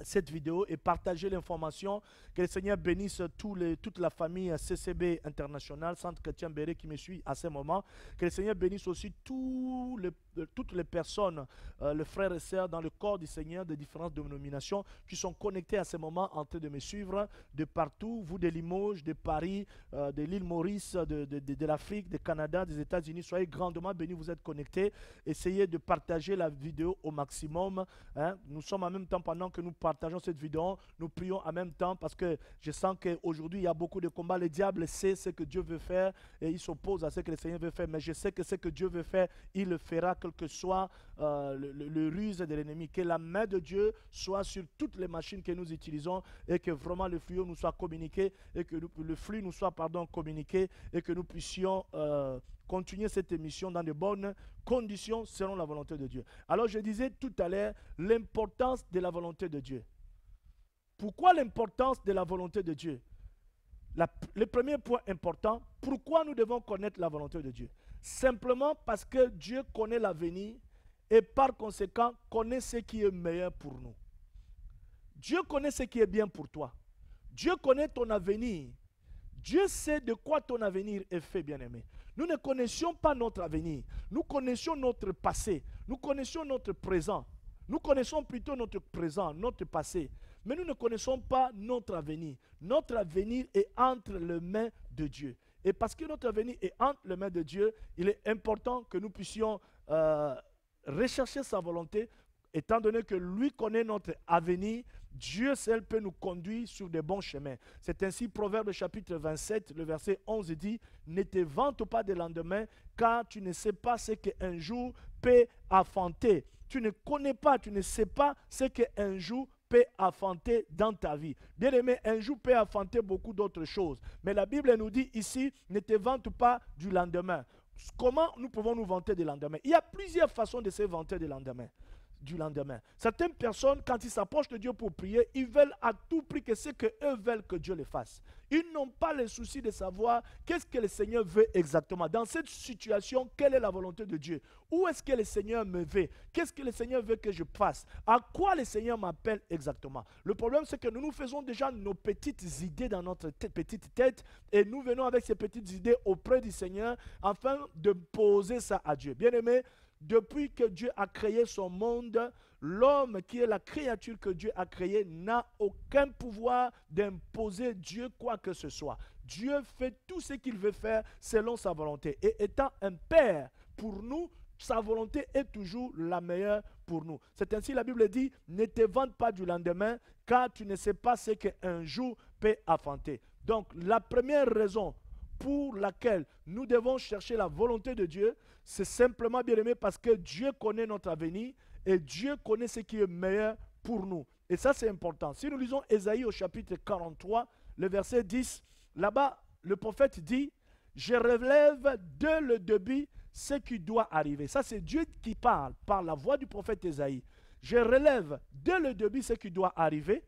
[SPEAKER 1] cette vidéo et partager l'information. Que le Seigneur bénisse toute la famille CCB International, Centre Chrétien Béret qui me suit à ce moment. Que le Seigneur bénisse aussi toutes les personnes, les frères et sœurs dans le corps du Seigneur de différentes dénominations qui sont connectés à ce moment en train de me suivre de partout, vous de Limoges, de Paris, de l'île Maurice, de l'Afrique, du Canada, des États-Unis. Soyez grandement bénis, vous êtes connectés. Essayez de partager la vidéo au maximum. Hein. Nous sommes en même temps, pendant que nous partageons cette vidéo, nous prions en même temps parce que je sens qu'aujourd'hui il y a beaucoup de combats. Le diable sait ce que Dieu veut faire et il s'oppose à ce que le Seigneur veut faire. Mais je sais que ce que Dieu veut faire, il le fera, quel que soit le ruse de l'ennemi. Que la main de Dieu soit sur toutes les machines que nous utilisons et que vraiment le flux nous soit communiqué et que le flux nous soit communiqué et que nous puissions continuer cette émission dans de bonnes conditions selon la volonté de Dieu. Alors je disais tout à l'heure l'importance de la volonté de Dieu. Pourquoi l'importance de la volonté de Dieu? Le premier point important, pourquoi nous devons connaître la volonté de Dieu? Simplement parce que Dieu connaît l'avenir et par conséquent connaît ce qui est meilleur pour nous. Dieu connaît ce qui est bien pour toi. Dieu connaît ton avenir. Dieu sait de quoi ton avenir est fait, bien-aimé. Nous ne connaissions pas notre avenir. Nous connaissions notre passé. Nous connaissions notre présent. Nous connaissons plutôt notre présent, notre passé. Mais nous ne connaissons pas notre avenir. Notre avenir est entre les mains de Dieu. Et parce que notre avenir est entre les mains de Dieu, il est important que nous puissions rechercher sa volonté, étant donné que lui connaît notre avenir. Dieu seul peut nous conduire sur de bons chemins. C'est ainsi, Proverbe chapitre 27, le verset 11 dit, « Ne te vante pas des lendemains, car tu ne sais pas ce qu'un jour peut affronter. » Tu ne connais pas, tu ne sais pas ce qu'un jour peut affronter dans ta vie. Bien aimé, un jour peut affronter beaucoup d'autres choses. Mais la Bible nous dit ici, ne te vante pas du lendemain. Comment nous pouvons nous vanter du lendemain? Il y a plusieurs façons de se vanter du lendemain. Certaines personnes, quand ils s'approchent de Dieu pour prier, ils veulent à tout prix que ce qu'eux veulent que Dieu le fasse. Ils n'ont pas le souci de savoir qu'est-ce que le Seigneur veut exactement. Dans cette situation, quelle est la volonté de Dieu? Où est-ce que le Seigneur me veut? Qu'est-ce que le Seigneur veut que je fasse? À quoi le Seigneur m'appelle exactement? Le problème, c'est que nous faisons déjà nos petites idées dans notre petite tête et nous venons avec ces petites idées auprès du Seigneur afin de poser ça à Dieu. Bien aimé, depuis que Dieu a créé son monde, l'homme qui est la créature que Dieu a créée n'a aucun pouvoir d'imposer Dieu quoi que ce soit. Dieu fait tout ce qu'il veut faire selon sa volonté. Et étant un père pour nous, sa volonté est toujours la meilleure pour nous. C'est ainsi la Bible dit, ne te vante pas du lendemain, car tu ne sais pas ce qu'un jour peut affronter. Donc la première raison pour laquelle nous devons chercher la volonté de Dieu, c'est simplement, bien aimé, parce que Dieu connaît notre avenir et Dieu connaît ce qui est meilleur pour nous. Et ça, c'est important. Si nous lisons Ésaïe au chapitre 43, le verset 10, là-bas, le prophète dit, « Je relève dès le début ce qui doit arriver. » Ça, c'est Dieu qui parle par la voix du prophète Ésaïe. « Je relève dès le début ce qui doit arriver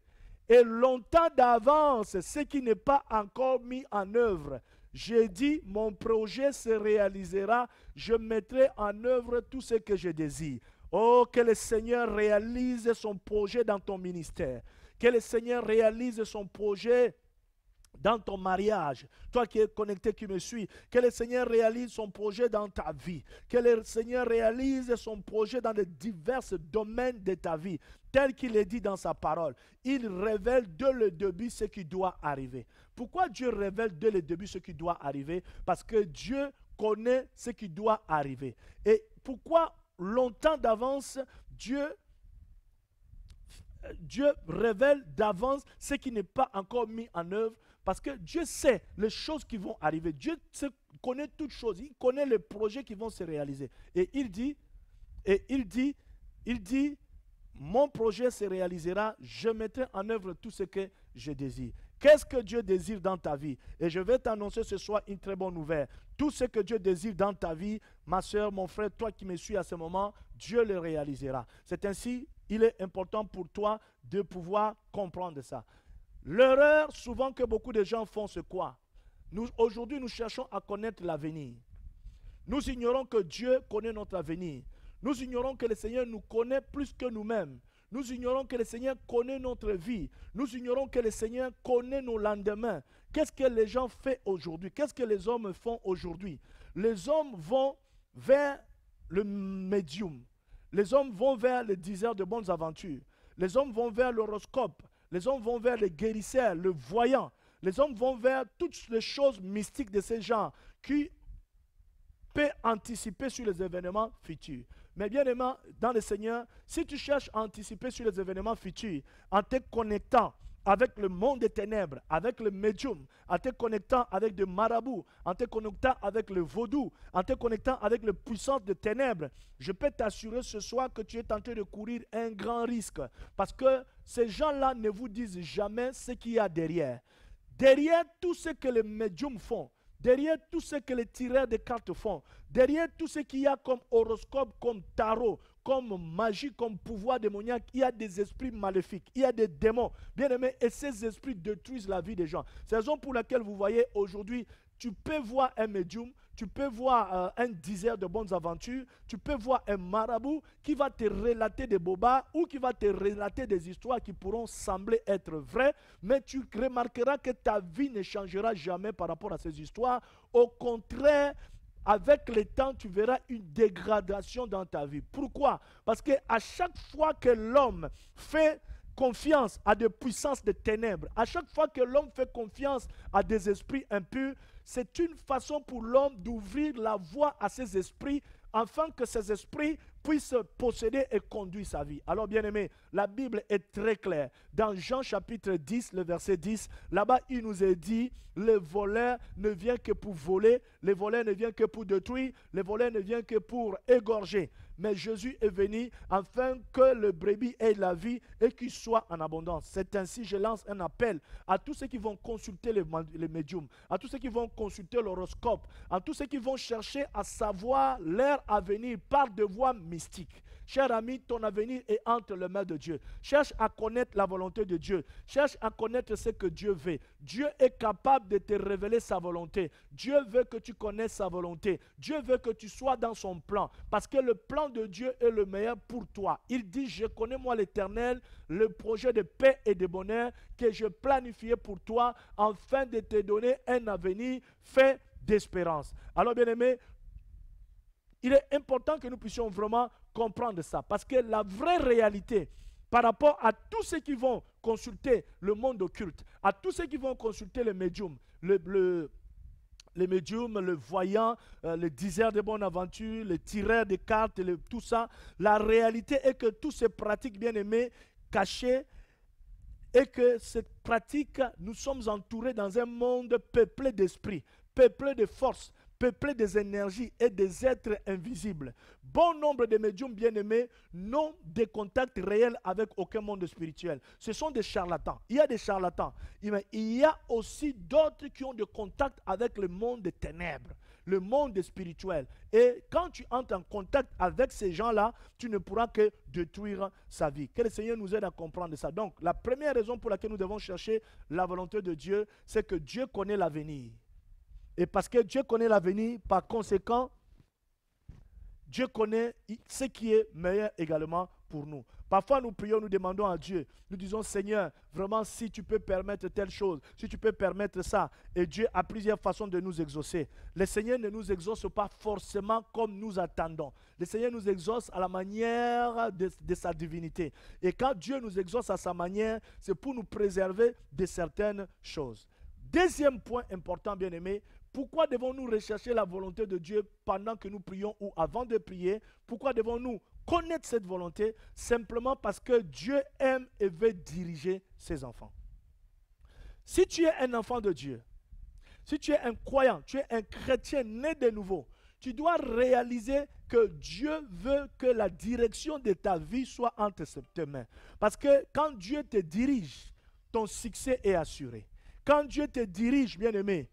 [SPEAKER 1] et longtemps d'avance ce qui n'est pas encore mis en œuvre. J'ai dit, mon projet se réalisera, je mettrai en œuvre tout ce que je désire. Oh, que le Seigneur réalise son projet dans ton ministère. Que le Seigneur réalise son projet dans ton mariage, toi qui es connecté, qui me suis, que le Seigneur réalise son projet dans ta vie, que le Seigneur réalise son projet dans les divers domaines de ta vie, tel qu'il est dit dans sa parole. Il révèle dès le début ce qui doit arriver. Pourquoi Dieu révèle dès le début ce qui doit arriver? Parce que Dieu connaît ce qui doit arriver. Et pourquoi longtemps d'avance, Dieu révèle d'avance ce qui n'est pas encore mis en œuvre? Parce que Dieu sait les choses qui vont arriver. Dieu connaît toutes choses. Il connaît les projets qui vont se réaliser. Et il dit, mon projet se réalisera, je mettrai en œuvre tout ce que je désire. Qu'est-ce que Dieu désire dans ta vie? Et je vais t'annoncer ce soir une très bonne nouvelle. Tout ce que Dieu désire dans ta vie, ma soeur, mon frère, toi qui me suis à ce moment, Dieu le réalisera. C'est ainsi, il est important pour toi de pouvoir comprendre ça. L'erreur souvent que beaucoup de gens font, c'est quoi? Aujourd'hui, nous cherchons à connaître l'avenir. Nous ignorons que Dieu connaît notre avenir. Nous ignorons que le Seigneur nous connaît plus que nous-mêmes. Nous ignorons que le Seigneur connaît notre vie. Nous ignorons que le Seigneur connaît nos lendemains. Qu'est-ce que les gens font aujourd'hui? Qu'est-ce que les hommes font aujourd'hui? Les hommes vont vers le médium. Les hommes vont vers les diseurs de bonnes aventures. Les hommes vont vers l'horoscope. Les hommes vont vers les guérisseurs, le voyant. Les hommes vont vers toutes les choses mystiques de ces gens qui peuvent anticiper sur les événements futurs. Mais bien aimé dans le Seigneur, si tu cherches à anticiper sur les événements futurs en te connectant avec le monde des ténèbres, avec le médium, en te connectant avec des marabouts, en te connectant avec le vaudou, en te connectant avec les puissances des ténèbres, je peux t'assurer ce soir que tu es en train de courir un grand risque. Parce que ces gens-là ne vous disent jamais ce qu'il y a derrière. Derrière tout ce que les médiums font, derrière tout ce que les tireurs de cartes font, derrière tout ce qu'il y a comme horoscope, comme tarot, comme magie, comme pouvoir démoniaque, il y a des esprits maléfiques, il y a des démons, bien aimés, et ces esprits détruisent la vie des gens. C'est la raison pour laquelle vous voyez aujourd'hui, tu peux voir un médium, tu peux voir un diseur de bonnes aventures, tu peux voir un marabout qui va te relater des bobas ou qui va te relater des histoires qui pourront sembler être vraies, mais tu remarqueras que ta vie ne changera jamais par rapport à ces histoires. Au contraire, avec le temps, tu verras une dégradation dans ta vie. Pourquoi? Parce qu'à chaque fois que l'homme fait confiance à des puissances de ténèbres, à chaque fois que l'homme fait confiance à des esprits impurs, c'est une façon pour l'homme d'ouvrir la voie à ces esprits afin que ces esprits puissent posséder et conduire sa vie. Alors bien aimé, la Bible est très claire. Dans Jean chapitre 10, le verset 10, là-bas il nous est dit, le voleur ne vient que pour voler, le voleur ne vient que pour détruire, le voleur ne vient que pour égorger. Mais Jésus est venu afin que le brebis ait la vie et qu'il soit en abondance. C'est ainsi je lance un appel à tous ceux qui vont consulter les médiums, à tous ceux qui vont consulter l'horoscope, à tous ceux qui vont chercher à savoir leur avenir par des voies mystiques. Cher ami, ton avenir est entre les mains de Dieu. Cherche à connaître la volonté de Dieu. Cherche à connaître ce que Dieu veut. Dieu est capable de te révéler sa volonté. Dieu veut que tu connaisses sa volonté. Dieu veut que tu sois dans son plan. Parce que le plan de Dieu est le meilleur pour toi. Il dit, je connais moi l'Éternel, le projet de paix et de bonheur que je planifiais pour toi afin de te donner un avenir fait d'espérance. Alors bien aimé, il est important que nous puissions vraiment comprendre ça. Parce que la vraie réalité par rapport à tous ceux qui vont consulter le monde occulte, à tous ceux qui vont consulter les médiums, les médiums, le voyant, les diseurs de bonne aventure, les tireurs de cartes, tout ça, la réalité est que toutes ces pratiques bien-aimées, cachées, et que cette pratique, nous sommes entourés dans un monde peuplé d'esprit, peuplé de force, peuplé des énergies et des êtres invisibles. Bon nombre de médiums bien-aimés n'ont des contacts réels avec aucun monde spirituel. Ce sont des charlatans. Il y a des charlatans. Il y a aussi d'autres qui ont des contacts avec le monde des ténèbres. le monde spirituel. Et quand tu entres en contact avec ces gens-là, tu ne pourras que détruire sa vie. Que le Seigneur nous aide à comprendre ça. Donc, la première raison pour laquelle nous devons chercher la volonté de Dieu, c'est que Dieu connaît l'avenir. Et parce que Dieu connaît l'avenir, par conséquent, Dieu connaît ce qui est meilleur également pour nous. Parfois, nous prions, nous demandons à Dieu, nous disons, Seigneur, vraiment, si tu peux permettre telle chose, si tu peux permettre ça. Et Dieu a plusieurs façons de nous exaucer. Le Seigneur ne nous exauce pas forcément comme nous attendons. Le Seigneur nous exauce à la manière de sa divinité. Et quand Dieu nous exauce à sa manière, c'est pour nous préserver de certaines choses. Deuxième point important, bien-aimé, pourquoi devons-nous rechercher la volonté de Dieu pendant que nous prions ou avant de prier? Pourquoi devons-nous connaître cette volonté? Simplement parce que Dieu aime et veut diriger ses enfants. Si tu es un enfant de Dieu, si tu es un croyant, tu es un chrétien né de nouveau, tu dois réaliser que Dieu veut que la direction de ta vie soit entre tes mains. Parce que quand Dieu te dirige, ton succès est assuré. Quand Dieu te dirige, bien-aimé,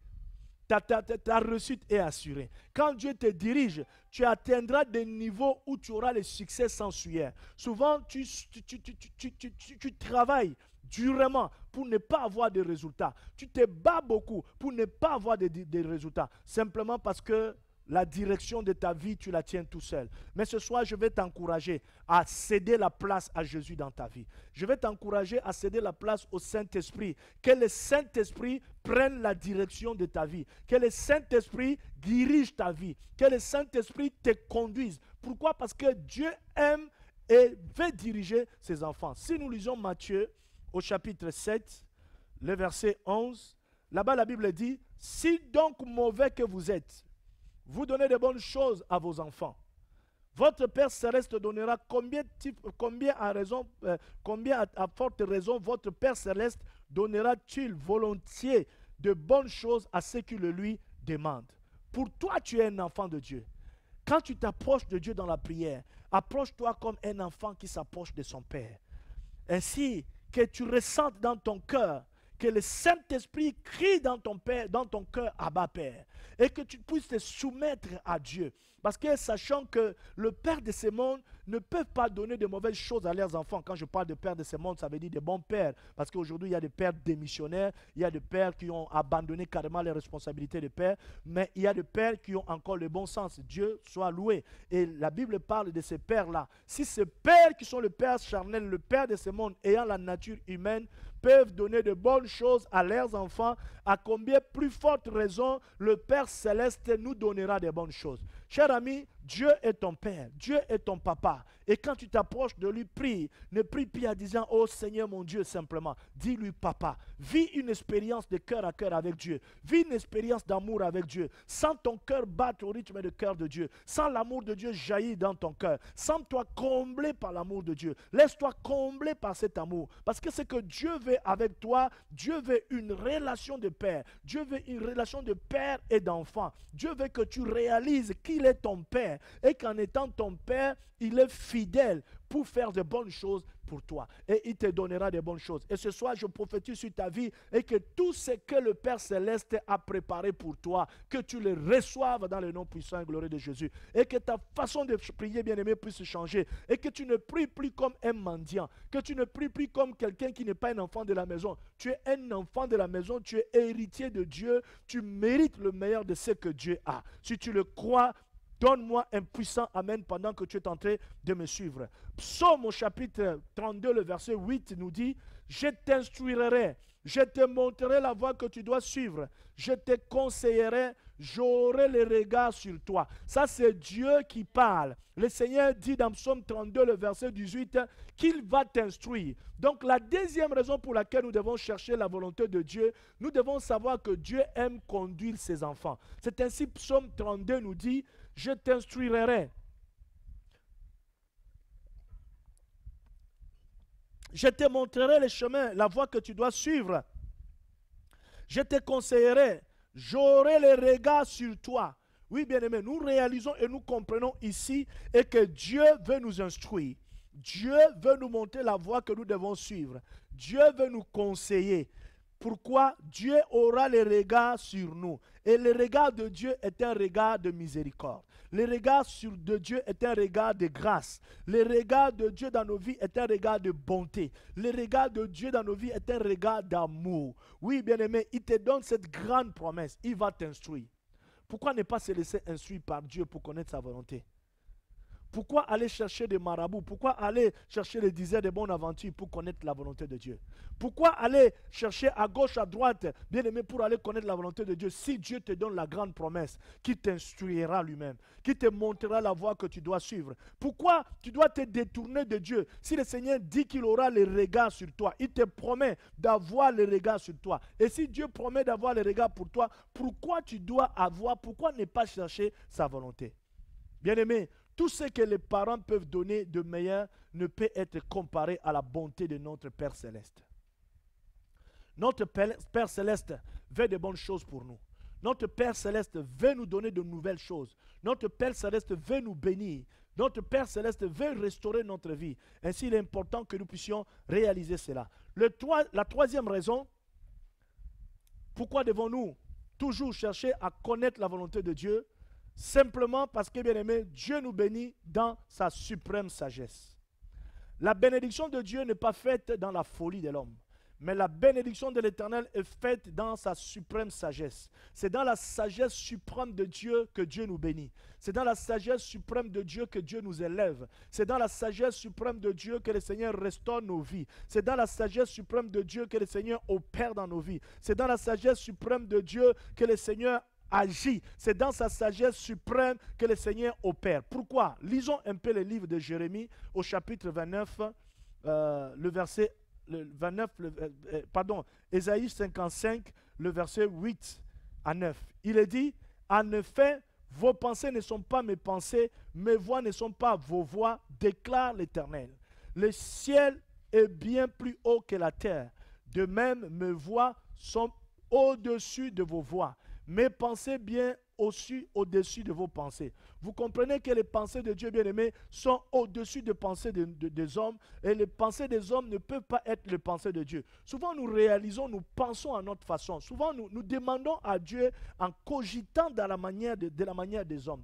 [SPEAKER 1] ta réussite est assurée. Quand Dieu te dirige, tu atteindras des niveaux où tu auras le succès sans sueur. Souvent, tu travailles durement pour ne pas avoir de résultats. Tu te bats beaucoup pour ne pas avoir de résultats. Simplement parce que la direction de ta vie, tu la tiens tout seul. Mais ce soir, je vais t'encourager à céder la place à Jésus dans ta vie. Je vais t'encourager à céder la place au Saint-Esprit. Que le Saint-Esprit prenne la direction de ta vie. Que le Saint-Esprit dirige ta vie. Que le Saint-Esprit te conduise. Pourquoi? Parce que Dieu aime et veut diriger ses enfants. Si nous lisons Matthieu au chapitre 7, le verset 11, là-bas la Bible dit, « Si donc mauvais que vous êtes, vous donnez de bonnes choses à vos enfants. Votre Père Céleste donnera combien à forte raison votre Père Céleste donnera-t-il volontiers de bonnes choses à ceux qui le lui demandent. Pour toi, tu es un enfant de Dieu. Quand tu t'approches de Dieu dans la prière, approche-toi comme un enfant qui s'approche de son Père. Ainsi que tu ressentes dans ton cœur que le Saint-Esprit crie dans ton cœur, Abba Père, et que tu puisses te soumettre à Dieu. Parce que sachant que le Père de ce monde ne peut pas donner de mauvaises choses à leurs enfants. Quand je parle de Père de ce monde, ça veut dire de bons pères. Parce qu'aujourd'hui, il y a des pères démissionnaires, il y a des pères qui ont abandonné carrément les responsabilités de père, mais il y a des pères qui ont encore le bon sens. Dieu soit loué. Et la Bible parle de ces pères-là. Si ces pères qui sont le Père charnel, le Père de ce monde, ayant la nature humaine, peuvent donner de bonnes choses à leurs enfants, à combien plus forte raison le Père Céleste nous donnera de bonnes choses. Cher ami, Dieu est ton Père, Dieu est ton papa. Et quand tu t'approches de lui, prie. Ne prie plus en disant, oh Seigneur mon Dieu, simplement. Dis-lui papa. Vis une expérience de cœur à cœur avec Dieu. Vis une expérience d'amour avec Dieu. Sens ton cœur battre au rythme du cœur de Dieu. Sens l'amour de Dieu jaillir dans ton cœur. Sens-toi comblé par l'amour de Dieu. Laisse-toi combler par cet amour. Parce que ce que Dieu veut avec toi, Dieu veut une relation de père. Dieu veut une relation de père et d'enfant. Dieu veut que tu réalises qu'il est ton père. Et qu'en étant ton père, il est fidèle pour faire de bonnes choses pour toi. Et il te donnera de bonnes choses. Et ce soir, je prophétise sur ta vie et que tout ce que le Père Céleste a préparé pour toi, que tu le reçoives dans le nom puissant et glorieux de Jésus. Et que ta façon de prier, bien-aimé, puisse changer. Et que tu ne pries plus comme un mendiant. Que tu ne pries plus comme quelqu'un qui n'est pas un enfant de la maison. Tu es un enfant de la maison. Tu es héritier de Dieu. Tu mérites le meilleur de ce que Dieu a. Si tu le crois, donne-moi un puissant amen pendant que tu es en train de me suivre. Psaume au chapitre 32, le verset 8 nous dit, « Je t'instruirai, je te montrerai la voie que tu dois suivre, je te conseillerai, j'aurai le regard sur toi. » Ça, c'est Dieu qui parle. Le Seigneur dit dans Psaume 32, le verset 18, qu'il va t'instruire. Donc, la deuxième raison pour laquelle nous devons chercher la volonté de Dieu, nous devons savoir que Dieu aime conduire ses enfants. C'est ainsi Psaume 32 nous dit, « Je t'instruirai. Je te montrerai le chemin, la voie que tu dois suivre. Je te conseillerai. J'aurai le regard sur toi. » Oui, bien-aimés, nous réalisons et nous comprenons ici et que Dieu veut nous instruire. Dieu veut nous montrer la voie que nous devons suivre. Dieu veut nous conseiller. Pourquoi? Dieu aura le regard sur nous. Et le regard de Dieu est un regard de miséricorde. Le regard de Dieu est un regard de grâce. Le regard de Dieu dans nos vies est un regard de bonté. Le regard de Dieu dans nos vies est un regard d'amour. Oui, bien-aimé, il te donne cette grande promesse. Il va t'instruire. Pourquoi ne pas se laisser instruire par Dieu pour connaître sa volonté? Pourquoi aller chercher des marabouts? Pourquoi aller chercher les dizaines de bonnes aventures pour connaître la volonté de Dieu? Pourquoi aller chercher à gauche, à droite, bien aimé, pour aller connaître la volonté de Dieu, si Dieu te donne la grande promesse qui t'instruira lui-même, qui te montrera la voie que tu dois suivre? Pourquoi tu dois te détourner de Dieu? Si le Seigneur dit qu'il aura les regards sur toi, il te promet d'avoir les regards sur toi. Et si Dieu promet d'avoir les regards pour toi, pourquoi tu dois avoir, pourquoi ne pas chercher sa volonté? Bien aimé, tout ce que les parents peuvent donner de meilleur ne peut être comparé à la bonté de notre Père Céleste. Notre Père Céleste veut de bonnes choses pour nous. Notre Père Céleste veut nous donner de nouvelles choses. Notre Père Céleste veut nous bénir. Notre Père Céleste veut restaurer notre vie. Ainsi, il est important que nous puissions réaliser cela. La troisième raison, pourquoi devons-nous toujours chercher à connaître la volonté de Dieu? Simplement parce que, bien aimé, Dieu nous bénit dans sa suprême sagesse. La bénédiction de Dieu n'est pas faite dans la folie de l'homme, mais la bénédiction de l'Éternel est faite dans sa suprême sagesse. C'est dans la sagesse suprême de Dieu que Dieu nous bénit. C'est dans la sagesse suprême de Dieu que Dieu nous élève. C'est dans la sagesse suprême de Dieu que le Seigneur restaure nos vies. C'est dans la sagesse suprême de Dieu que le Seigneur opère dans nos vies. C'est dans la sagesse suprême de Dieu que le Seigneur agit. C'est dans sa sagesse suprême que le Seigneur opère. Pourquoi? Lisons un peu le livre de Jérémie au chapitre 29, le verset 29, Ésaïe 55, le verset 8 à 9. Il est dit, en effet, vos pensées ne sont pas mes pensées, mes voix ne sont pas vos voix, déclare l'Éternel. Le ciel est bien plus haut que la terre. De même, mes voix sont au-dessus de vos voix. Mes pensées bien au-dessus de vos pensées. Vous comprenez que les pensées de Dieu bien-aimé sont au-dessus des pensées des hommes, et les pensées des hommes ne peuvent pas être les pensées de Dieu. Souvent nous réalisons, nous pensons à notre façon. Souvent nous demandons à Dieu en cogitant dans la manière de la manière des hommes,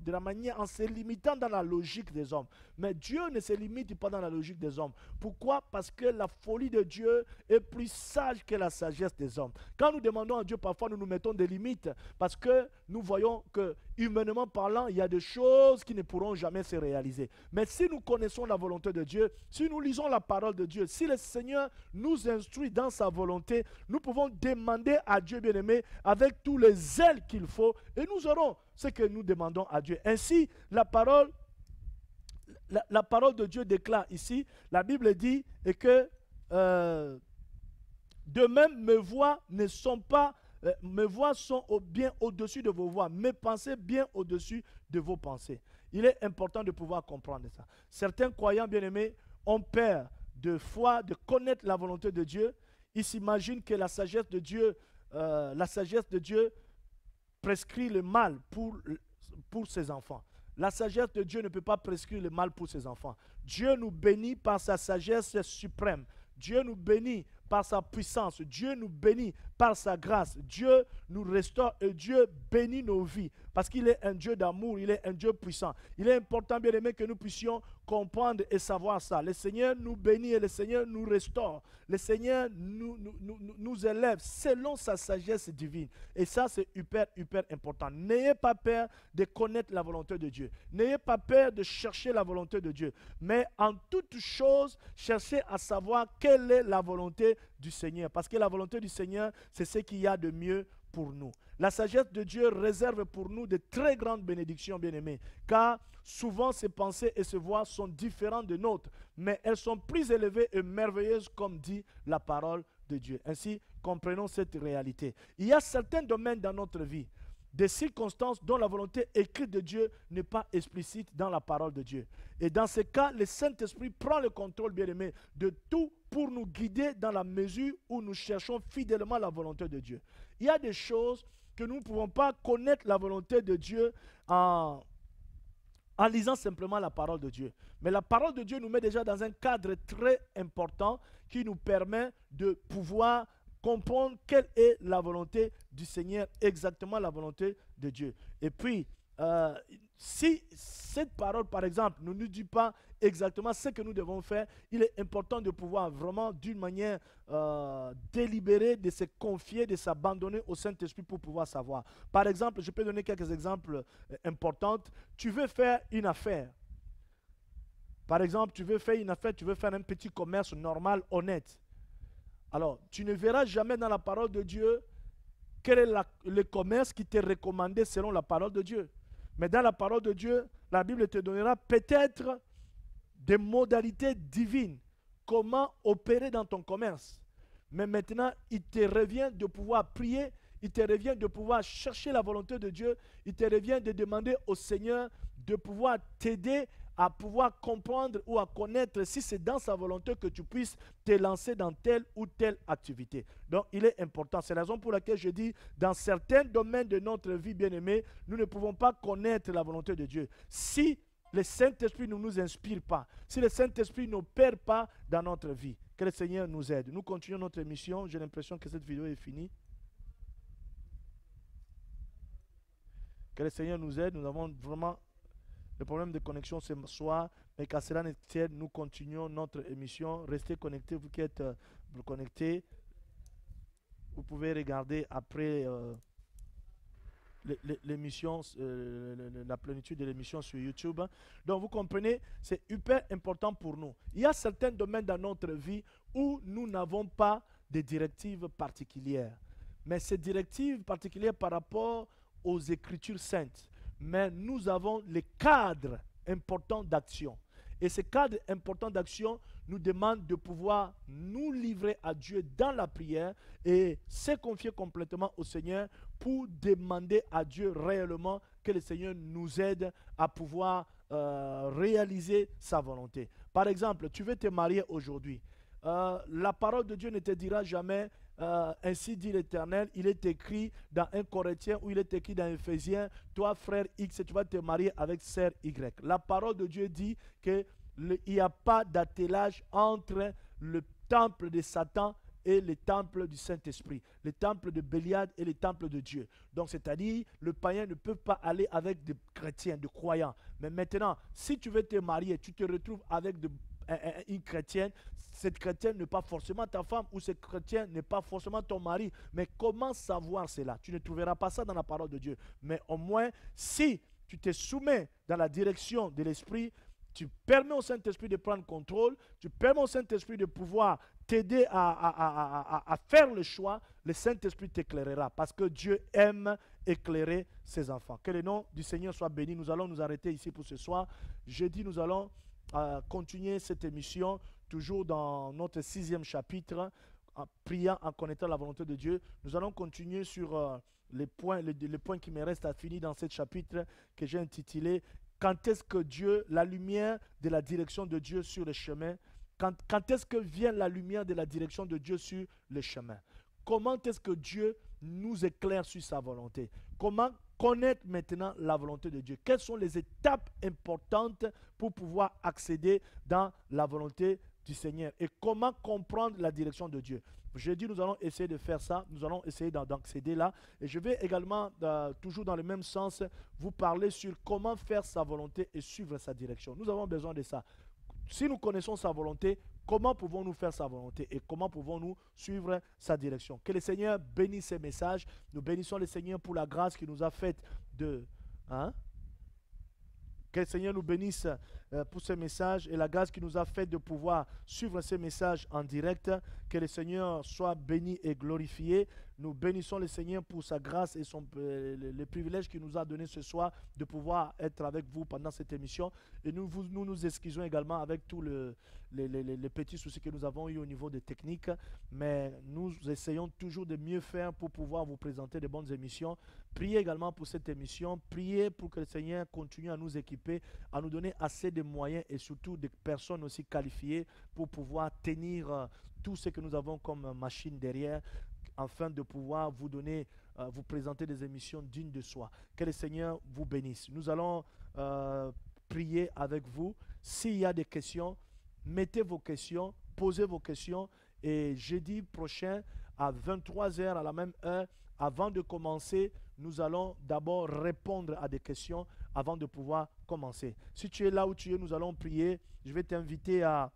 [SPEAKER 1] en se limitant dans la logique des hommes. Mais Dieu ne se limite pas dans la logique des hommes. Pourquoi? Parce que la folie de Dieu est plus sage que la sagesse des hommes. Quand nous demandons à Dieu, parfois nous nous mettons des limites parce que nous voyons que, humainement parlant, il y a des choses qui ne pourront jamais se réaliser. Mais si nous connaissons la volonté de Dieu, si nous lisons la parole de Dieu, si le Seigneur nous instruit dans sa volonté, nous pouvons demander à Dieu bien-aimé avec tous les zèles qu'il faut, et nous aurons ce que nous demandons à Dieu. Ainsi, la parole de Dieu déclare ici, la Bible dit et que de même mes voix ne sont pas mes voix sont bien au-dessus de vos voix, mes pensées bien au-dessus de vos pensées. Il est important de pouvoir comprendre ça. Certains croyants bien-aimés ont peur de foi, de connaître la volonté de Dieu. Ils s'imaginent que la sagesse de Dieu prescrit le mal pour ses enfants. La sagesse de Dieu ne peut pas prescrire le mal pour ses enfants. Dieu nous bénit par sa sagesse suprême. Dieu nous bénit par sa puissance. Dieu nous bénit par sa grâce. Dieu nous restaure et Dieu bénit nos vies parce qu'il est un Dieu d'amour, il est un Dieu puissant. Il est important, bien aimé, que nous puissions comprendre et savoir ça. Le Seigneur nous bénit et le Seigneur nous restaure. Le Seigneur nous élève selon sa sagesse divine. Et ça, c'est hyper important. N'ayez pas peur de connaître la volonté de Dieu. N'ayez pas peur de chercher la volonté de Dieu. Mais en toute chose, cherchez à savoir quelle est la volonté du Seigneur. Parce que la volonté du Seigneur, c'est ce qu'il y a de mieux pour nous. La sagesse de Dieu réserve pour nous de très grandes bénédictions, bien-aimés, car souvent ses pensées et ses voies sont différentes de nôtres, mais elles sont plus élevées et merveilleuses, comme dit la parole de Dieu. Ainsi, comprenons cette réalité. Il y a certains domaines dans notre vie, des circonstances dont la volonté écrite de Dieu n'est pas explicite dans la parole de Dieu. Et dans ce cas, le Saint-Esprit prend le contrôle, bien-aimé, de tout pour nous guider dans la mesure où nous cherchons fidèlement la volonté de Dieu. Il y a des choses que nous ne pouvons pas connaître la volonté de Dieu en lisant simplement la parole de Dieu. Mais la parole de Dieu nous met déjà dans un cadre très important qui nous permet de pouvoir comprendre quelle est la volonté du Seigneur, exactement la volonté de Dieu. Et puis, si cette parole, par exemple, ne nous dit pas exactement ce que nous devons faire, il est important de pouvoir vraiment, d'une manière délibérée, de se confier, de s'abandonner au Saint-Esprit pour pouvoir savoir. Par exemple, je peux donner quelques exemples importants. Tu veux faire une affaire. Par exemple, tu veux faire une affaire, tu veux faire un petit commerce normal, honnête. Alors, tu ne verras jamais dans la parole de Dieu quel est le commerce qui t'est recommandé selon la parole de Dieu. Mais dans la parole de Dieu, la Bible te donnera peut-être des modalités divines, comment opérer dans ton commerce. Mais maintenant, il te revient de pouvoir prier, il te revient de pouvoir chercher la volonté de Dieu, il te revient de demander au Seigneur de pouvoir t'aider à pouvoir comprendre ou à connaître si c'est dans sa volonté que tu puisses te lancer dans telle ou telle activité. Donc, il est important. C'est la raison pour laquelle je dis, dans certains domaines de notre vie, bien-aimée, nous ne pouvons pas connaître la volonté de Dieu. Si le Saint-Esprit ne nous inspire pas, si le Saint-Esprit n'opère pas dans notre vie, que le Seigneur nous aide. Nous continuons notre émission. J'ai l'impression que cette vidéo est finie. Que le Seigneur nous aide. Nous avons vraiment le problème de connexion ce soir, mais qu'à cela ne tienne, nous continuons notre émission. Restez connectés, vous qui êtes connectés. Vous pouvez regarder après l'émission, la plénitude de l'émission sur YouTube. Donc vous comprenez, c'est hyper important pour nous. Il y a certains domaines dans notre vie où nous n'avons pas de directives particulières. Mais ces directives particulières par rapport aux Écritures saintes. Mais nous avons les cadres importants d'action. Et ces cadres importants d'action nous demandent de pouvoir nous livrer à Dieu dans la prière et se confier complètement au Seigneur pour demander à Dieu réellement que le Seigneur nous aide à pouvoir réaliser sa volonté. Par exemple, tu veux te marier aujourd'hui. La parole de Dieu ne te dira jamais ainsi dit l'Éternel, il est écrit dans 1 Corinthiens ou il est écrit dans Éphésiens, toi frère X, tu vas te marier avec sœur Y. La parole de Dieu dit qu'il n'y a pas d'attelage entre le temple de Satan et le temple du Saint-Esprit, le temple de Béliade et le temple de Dieu. Donc c'est-à-dire, le païen ne peut pas aller avec des chrétiens, des croyants. Mais maintenant, si tu veux te marier, tu te retrouves avec une chrétienne, cette chrétienne n'est pas forcément ta femme ou ce chrétien n'est pas forcément ton mari. Mais comment savoir cela? Tu ne trouveras pas ça dans la parole de Dieu. Mais au moins, si tu te soumets dans la direction de l'Esprit, tu permets au Saint-Esprit de prendre contrôle, tu permets au Saint-Esprit de pouvoir t'aider à faire le choix, le Saint-Esprit t'éclairera parce que Dieu aime éclairer ses enfants. Que le nom du Seigneur soit béni. Nous allons nous arrêter ici pour ce soir. Jeudi, nous allons continuer cette émission toujours dans notre 6e chapitre, en priant, en connaissant la volonté de Dieu. Nous allons continuer sur les points qui me restent à finir dans ce chapitre que j'ai intitulé « Quand est-ce que Dieu, la lumière de la direction de Dieu sur le chemin, quand est-ce que vient la lumière de la direction de Dieu sur le chemin? Comment est-ce que Dieu nous éclaire sur sa volonté? Comment connaître maintenant la volonté de Dieu? Quelles sont les étapes importantes pour pouvoir accéder dans la volonté du Seigneur? Et comment comprendre la direction de Dieu? Jeudi, nous allons essayer de faire ça. Nous allons essayer d'accéder là. Et je vais également, toujours dans le même sens, vous parler sur comment faire sa volonté et suivre sa direction. Nous avons besoin de ça. Si nous connaissons sa volonté, comment pouvons-nous faire sa volonté et comment pouvons-nous suivre sa direction? Que le Seigneur bénisse ces messages. Nous bénissons le Seigneur pour la grâce qu'il nous a faite de... Que le Seigneur nous bénisse pour ces messages et la grâce qu'il nous a fait de pouvoir suivre ces messages en direct. Que le Seigneur soit béni et glorifié. Nous bénissons le Seigneur pour sa grâce et le privilège qu'il nous a donné ce soir de pouvoir être avec vous pendant cette émission. Et nous nous excusons également avec tous les petits soucis que nous avons eu au niveau des techniques. Mais nous essayons toujours de mieux faire pour pouvoir vous présenter de bonnes émissions. Priez également pour cette émission. Priez pour que le Seigneur continue à nous équiper, à nous donner assez de moyens et surtout des personnes aussi qualifiées pour pouvoir tenir tout ce que nous avons comme machine derrière, afin de pouvoir vous donner, vous présenter des émissions dignes de soi. Que le Seigneur vous bénisse. Nous allons prier avec vous. S'il y a des questions, mettez vos questions, posez vos questions et jeudi prochain, à 23 heures, à la même heure. Avant de commencer, nous allons d'abord répondre à des questions avant de pouvoir commencer. Si tu es là où tu es, nous allons prier. Je vais t'inviter à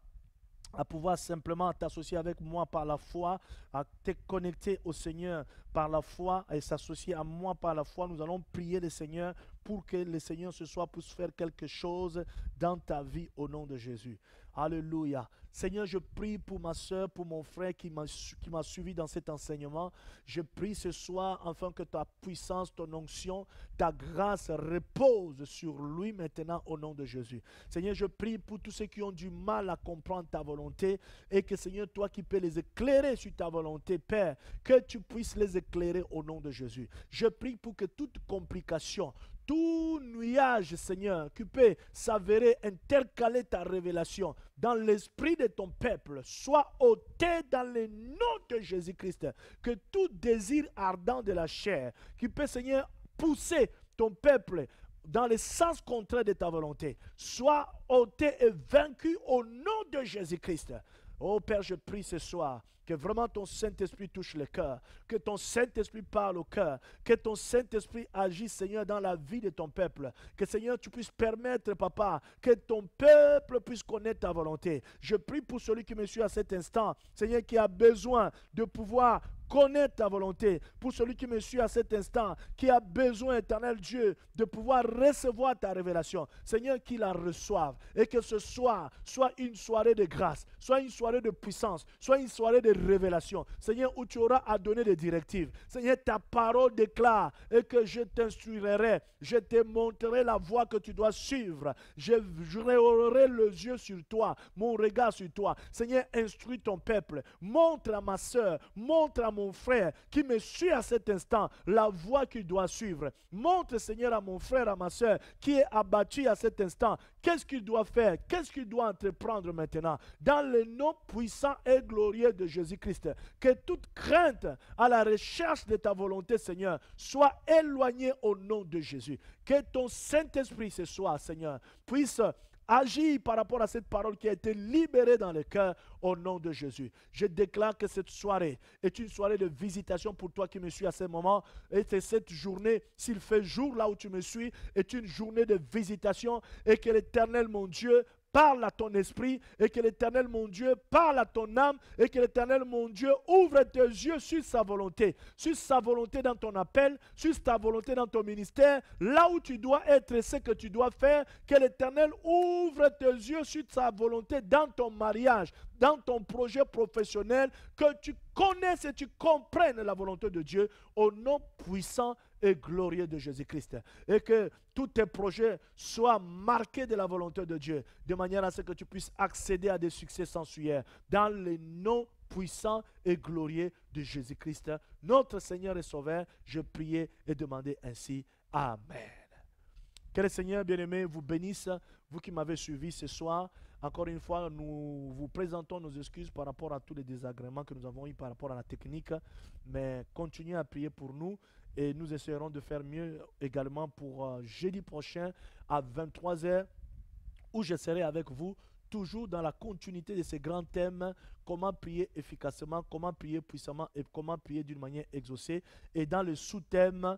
[SPEAKER 1] pouvoir simplement t'associer avec moi par la foi, à te connecter au Seigneur par la foi et s'associer à moi par la foi. Nous allons prier le Seigneur pour que le Seigneur ce soir puisse faire quelque chose dans ta vie au nom de Jésus. Alléluia. Seigneur, je prie pour ma soeur, pour mon frère qui m'a suivi dans cet enseignement. Je prie ce soir afin que ta puissance, ton onction, ta grâce repose sur lui maintenant au nom de Jésus. Seigneur, je prie pour tous ceux qui ont du mal à comprendre ta volonté et que Seigneur, toi qui peux les éclairer sur ta volonté, Père, que tu puisses les éclairer au nom de Jésus. Je prie pour que toute complication, tout nuage, Seigneur, qui peut s'avérer intercaler ta révélation dans l'esprit de ton peuple, soit ôté dans le nom de Jésus-Christ. Que tout désir ardent de la chair, qui peut, Seigneur, pousser ton peuple dans le sens contraire de ta volonté, soit ôté et vaincu au nom de Jésus-Christ. Oh Père, je prie ce soir que vraiment ton Saint-Esprit touche le cœur, que ton Saint-Esprit parle au cœur, que ton Saint-Esprit agisse, Seigneur, dans la vie de ton peuple. Que, Seigneur, tu puisses permettre, Papa, que ton peuple puisse connaître ta volonté. Je prie pour celui qui me suit à cet instant, Seigneur, qui a besoin de pouvoir connaître ta volonté. Pour celui qui me suit à cet instant, qui a besoin, éternel Dieu, de pouvoir recevoir ta révélation. Seigneur, qu'il la reçoive et que ce soir soit une soirée de grâce, soit une soirée de puissance, soit une soirée de révélation. Seigneur, où tu auras à donner des directives. Seigneur, ta parole déclare et que je t'instruirai, je te montrerai la voie que tu dois suivre. Je aurai les yeux sur toi, mon regard sur toi. Seigneur, instruis ton peuple. Montre à ma soeur, montre à mon frère qui me suit à cet instant la voie qu'il doit suivre. Montre, Seigneur, à mon frère, à ma soeur qui est abattu à cet instant, qu'est-ce qu'il doit faire, qu'est-ce qu'il doit entreprendre maintenant. Dans le nom puissant et glorieux de Jésus-Christ, que toute crainte à la recherche de ta volonté, Seigneur, soit éloignée au nom de Jésus. Que ton Saint-Esprit ce soir, Seigneur, puisse agis par rapport à cette parole qui a été libérée dans le cœur au nom de Jésus. Je déclare que cette soirée est une soirée de visitation pour toi qui me suis à ce moment. Et c'est cette journée, s'il fait jour là où tu me suis, est une journée de visitation et que l'Éternel, mon Dieu, parle à ton esprit et que l'Éternel, mon Dieu, parle à ton âme et que l'Éternel, mon Dieu, ouvre tes yeux sur sa volonté dans ton appel, sur ta volonté dans ton ministère, là où tu dois être et ce que tu dois faire, que l'Éternel ouvre tes yeux sur sa volonté dans ton mariage, dans ton projet professionnel, que tu connaisses et tu comprennes la volonté de Dieu au nom puissant et glorieux de Jésus-Christ. Et que tous tes projets soient marqués de la volonté de Dieu, de manière à ce que tu puisses accéder à des succès sensuels. Dans le nom puissant et glorieux de Jésus-Christ, notre Seigneur et Sauveur, je priais et demandais ainsi. Amen. Que le Seigneur bien-aimé vous bénisse, vous qui m'avez suivi ce soir. Encore une fois, nous vous présentons nos excuses par rapport à tous les désagréments que nous avons eus par rapport à la technique, mais continuez à prier pour nous et nous essaierons de faire mieux également pour jeudi prochain à 23 h où je serai avec vous, toujours dans la continuité de ces grands thèmes, comment prier efficacement, comment prier puissamment et comment prier d'une manière exaucée. Et dans le sous-thème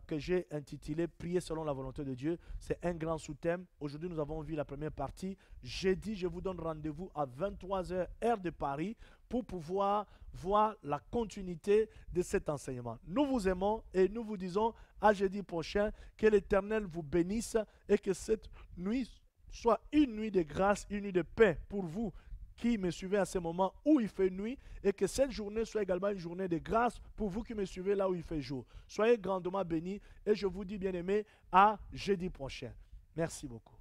[SPEAKER 1] que j'ai intitulé « Prier selon la volonté de Dieu », c'est un grand sous-thème. Aujourd'hui, nous avons vu la première partie. Jeudi, je vous donne rendez-vous à 23 h heure de Paris pour pouvoir voir la continuité de cet enseignement. Nous vous aimons et nous vous disons à jeudi prochain. Que l'Éternel vous bénisse et que cette nuit soit une nuit de grâce, une nuit de paix pour vous qui me suivez à ce moment où il fait nuit, et que cette journée soit également une journée de grâce pour vous qui me suivez là où il fait jour. Soyez grandement bénis et je vous dis bien aimé à jeudi prochain. Merci beaucoup.